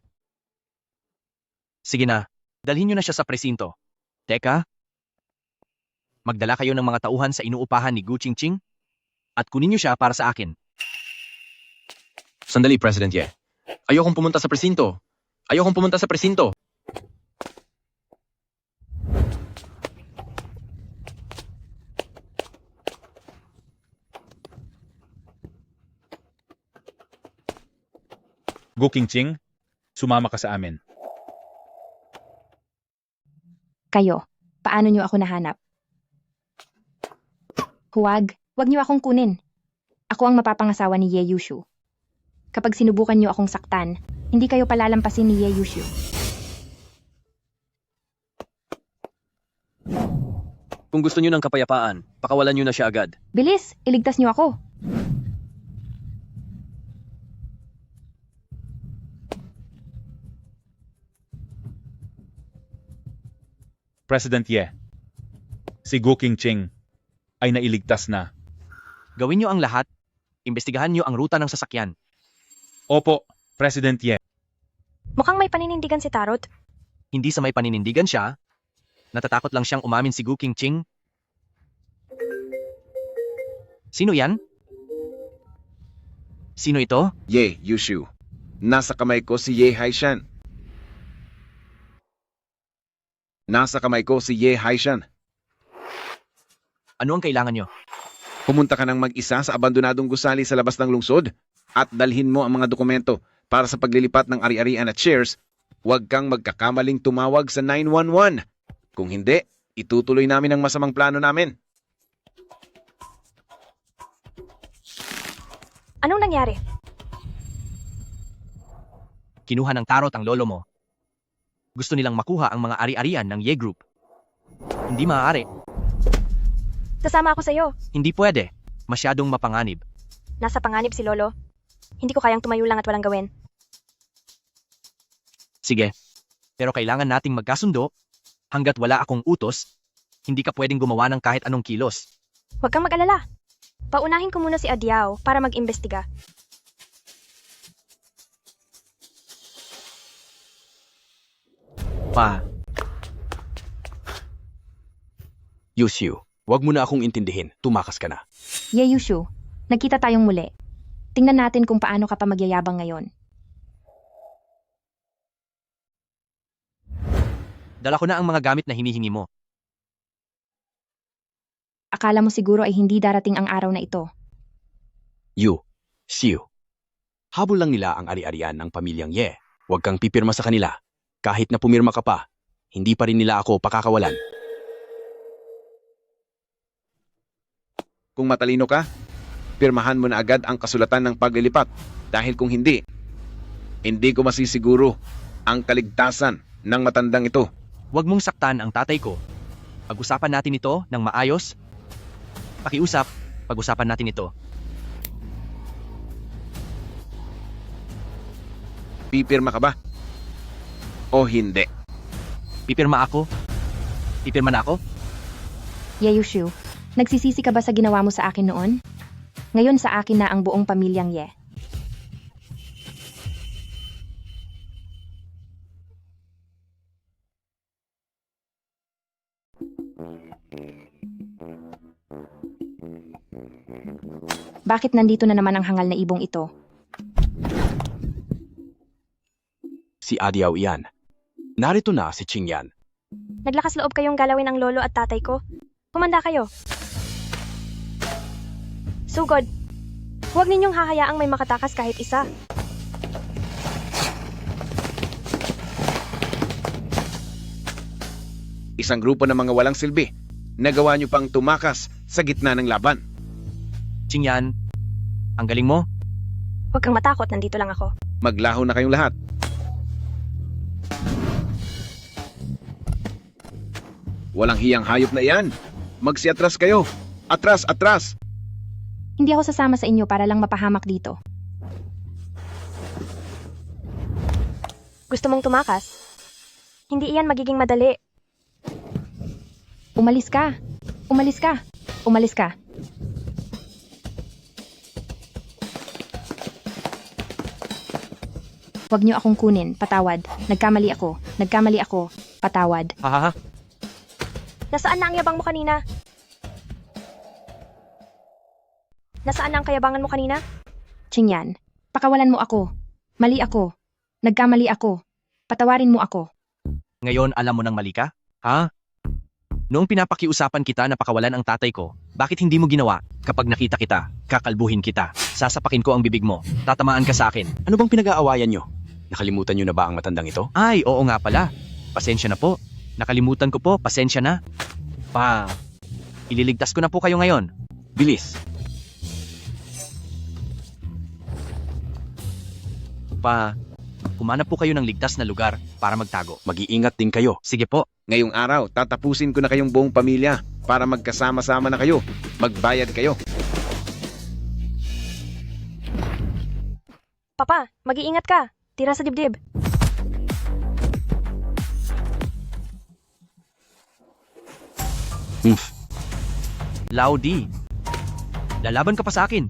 Sige na, dalhin nyo na siya sa presinto. Teka, magdala kayo ng mga tauhan sa inuupahan ni Gu Qingqing at kunin nyo siya para sa akin. Sandali, President Ye. Ayokong pumunta sa presinto. Ayokong pumunta sa presinto. Gu Qingqing, sumama ka sa amin. Kayo, paano niyo ako nahanap? Huwag niyo akong kunin. Ako ang mapapangasawa ni Ye Yushu. Kapag sinubukan niyo akong saktan, hindi kayo palalampasin ni Ye Yushu. Kung gusto niyo ng kapayapaan, pakawalan niyo na siya agad. Bilis, iligtas niyo ako. President Ye, si Gu Qingqing ay nailigtas na. Gawin niyo ang lahat. Imbestigahan niyo ang ruta ng sasakyan. Opo, President Ye. Mukhang may paninindigan si Tarot. Hindi sa may paninindigan siya. Natatakot lang siyang umamin si Gu Qingqing. Sino yan? Sino ito? Ye Yushu. Nasa kamay ko si Ye Haishan. Nasa kamay ko si Ye Haishan. Ano ang kailangan niyo? Pumunta ka ng mag-isa sa abandonadong gusali sa labas ng lungsod at dalhin mo ang mga dokumento para sa paglilipat ng ari-arian at shares. Huwag kang magkakamaling tumawag sa 911. Kung hindi, itutuloy namin ang masamang plano namin. Anong nangyari? Kinuha ng Tarot ang lolo mo. Gusto nilang makuha ang mga ari-arian ng Ye Group. Hindi maaari. Sasama ako sa'yo. Hindi pwede. Masyadong mapanganib. Nasa panganib si Lolo. Hindi ko kayang tumayo lang at walang gawin. Sige. Pero kailangan nating magkasundo. Hanggat wala akong utos, hindi ka pwedeng gumawa ng kahit anong kilos. Huwag kang mag-alala. Paunahin ko muna si Adiao para mag-imbestiga. Yushu, wag mo na akong intindihin. Tumakas ka na. Ye Yushu, nagkita tayong muli. Tingnan natin kung paano ka pa magyayabang ngayon. Dala ko na ang mga gamit na hinihingi mo. Akala mo siguro ay hindi darating ang araw na ito. Xiu. Habol lang nila ang ari-arian ng pamilyang Ye. Huwag kang pipirma sa kanila. Kahit na pumirma ka pa, hindi pa rin nila ako pakakawalan. Kung matalino ka, pirmahan mo na agad ang kasulatan ng paglilipat. Dahil kung hindi ko masisiguro ang kaligtasan ng matandang ito. Huwag mong saktan ang tatay ko. Pag-usapan natin ito ng maayos. Pakiusap, pag-usapan natin ito. Pipirma ka ba? O hindi? Pipirma ako? Pipirma na ako? Ye Yushu, nagsisisi ka ba sa ginawa mo sa akin noon? Ngayon sa akin na ang buong pamilyang Ye. Bakit nandito na naman ang hangal na ibong ito? Si Adiao iyan. Narito na si Qingyan. Naglakas loob kayong galawin ang lolo at tatay ko. Kumanda kayo. Sugod. Huwag ninyong hahayaang may makatakas kahit isa. Isang grupo ng mga walang silbi. Nagawa niyo pang tumakas sa gitna ng laban. Qingyan, ang galing mo. Huwag kang matakot, nandito lang ako. Maglaho na kayong lahat. Walang hiyang hayop na iyan. Magsiatras kayo. Atras, atras. Hindi ako sasama sa inyo para lang mapahamak dito. Gusto mong tumakas? Hindi iyan magiging madali. Umalis ka. Umalis ka. Umalis ka. Huwag niyo akong kunin. Patawad. Nagkamali ako. Nagkamali ako. Patawad. Hahaha. Nasaan na ang yabang mo kanina? Nasaan na ang kayabangan mo kanina? Qingyan, Pakawalan mo ako. Mali ako. Nagkamali ako. Patawarin mo ako. Ngayon alam mo nang mali ka? Ha? Noong pinapakiusapan kita na pakawalan ang tatay ko, bakit hindi mo ginawa? Kapag nakita kita, kakalbuhin kita. Sasapakin ko ang bibig mo. Tatamaan ka sa akin. Ano bang pinag-aawayan nyo? Nakalimutan nyo na ba ang matandang ito? Ay, oo nga pala. Pasensya na po. Nakalimutan ko po, pasensya na. Pa, ililigtas ko na po kayo ngayon. Bilis. Pa, kumanap po kayo ng ligtas na lugar para magtago. Mag-iingat din kayo. Sige po. Ngayong araw, tatapusin ko na kayong buong pamilya para magkasama-sama na kayo. Magbayad kayo. Papa, mag-iingat ka. Tira sa dibdib. Laudi. Lalaban ka pa sa akin.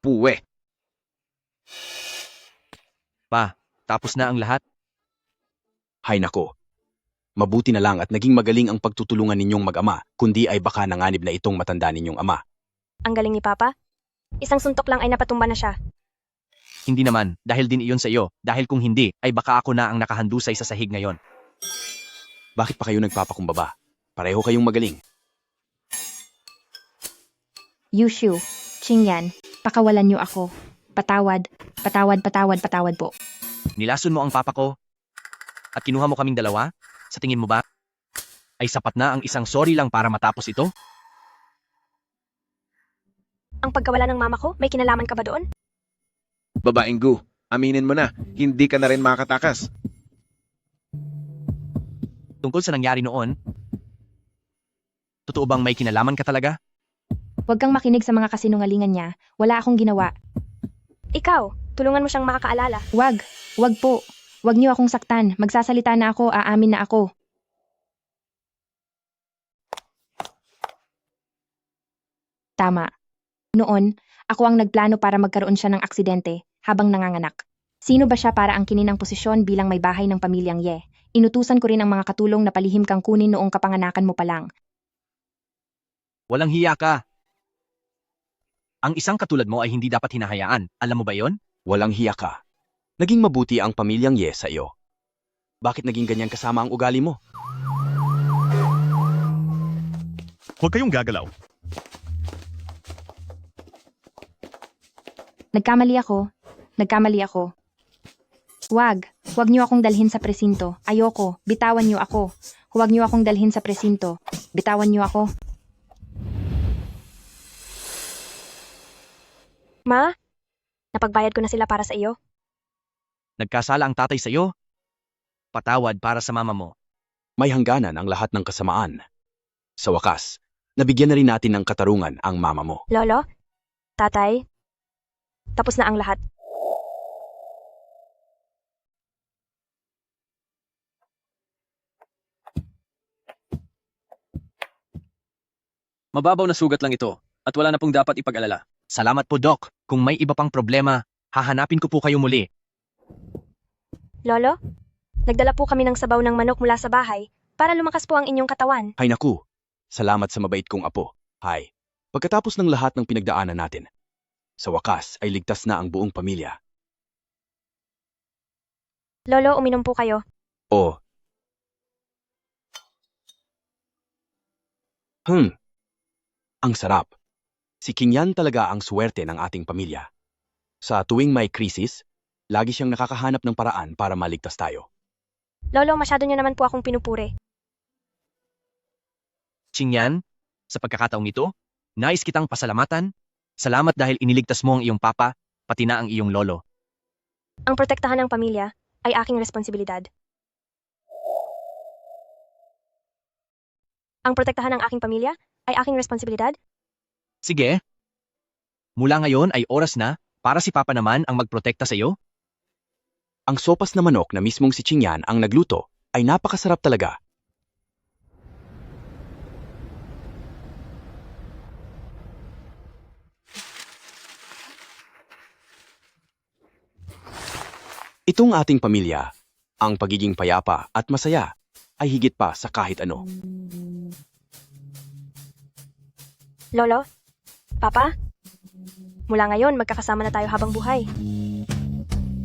Puwe. Pa, tapos na ang lahat. Hay nako. Mabuti na lang at naging magaling ang pagtutulungan ninyong mag-ama, kundi ay baka nanganib na itong matanda ninyong ama. Ang galing ni Papa. Isang suntok lang ay napatumba na siya. Hindi naman, dahil din iyon sa iyo. Dahil kung hindi, ay baka ako na ang nakahandusay sa sahig ngayon. Bakit pa kayo nagpapakumbaba? Pareho kayong magaling. Yushu, Qingyan, pakawalan niyo ako. Patawad, patawad, patawad, patawad po. Nilason mo ang papa ko at kinuha mo kaming dalawa? Sa tingin mo ba ay sapat na ang isang sorry lang para matapos ito? Ang pagkawala ng mama ko, may kinalaman ka ba doon? Babaeng Gu, aminin mo na, hindi ka na rin makatakas. Tungkol sa nangyari noon, totoo bang may kinalaman ka talaga? Huwag kang makinig sa mga kasinungalingan niya. Wala akong ginawa. Ikaw, tulungan mo siyang makakaalala. Wag po. Wag niyo akong saktan. Magsasalita na ako, aamin na ako. Tama. Noon, ako ang nagplano para magkaroon siya ng aksidente habang nanganganak. Sino ba siya para angkinin ang posisyon bilang may bahay ng pamilyang Ye? Inutusan ko rin ang mga katulong na palihim kang kunin noong kapanganakan mo pa lang. Walang hiya ka. Ang isang katulad mo ay hindi dapat hinahayaan. Alam mo ba yon? Walang hiya ka. Naging mabuti ang pamilyang Ye sa iyo. Bakit naging ganyan kasama ang ugali mo? Huwag kayong gagalaw. Nagkamali ako. Wag niyo akong dalhin sa presinto. Ayoko, bitawan niyo ako. Huwag niyo akong dalhin sa presinto. Bitawan niyo ako. Ma, napagbayad ko na sila para sa iyo. Nagkasala ang tatay sa iyo? Patawad para sa mama mo. May hangganan ang lahat ng kasamaan. Sa wakas, nabigyan na rin natin ng katarungan ang mama mo. Lolo, tatay, tapos na ang lahat. Mababaw na sugat lang ito at wala na pong dapat ipag-alala. Salamat po, Doc. Kung may iba pang problema, hahanapin ko po kayo muli. Lolo, nagdala po kami ng sabaw ng manok mula sa bahay para lumakas po ang inyong katawan. Hay naku, salamat sa mabait kong apo. Hay, pagkatapos ng lahat ng pinagdaanan natin, sa wakas ay ligtas na ang buong pamilya. Lolo, uminom po kayo. Oh. Ang sarap. Si Qingyan talaga ang swerte ng ating pamilya. Sa tuwing may krisis, lagi siyang nakakahanap ng paraan para maligtas tayo. Lolo, masyado niyo naman po akong pinupuri. Qingyan, sa pagkakataong ito, nais kitang pasalamatan. Salamat dahil iniligtas mo ang iyong papa, pati na ang iyong lolo. Ang protektahan ng pamilya ay aking responsibilidad. Ang protektahan ng aking pamilya ay aking responsibilidad? Sige. Mula ngayon ay oras na para si Papa naman ang magprotekta sa iyo. Ang sopas na manok na mismong si Qingyan ang nagluto ay napakasarap talaga. Itong ating pamilya, ang pagiging payapa at masaya ay higit pa sa kahit ano. Lolo, Papa, Mula ngayon, magkakasama na tayo habang buhay.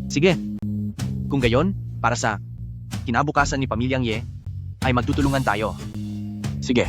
Sige. Kung gayon, para sa kinabukasan ni Pamilyang Ye, ay magtutulungan tayo. Sige,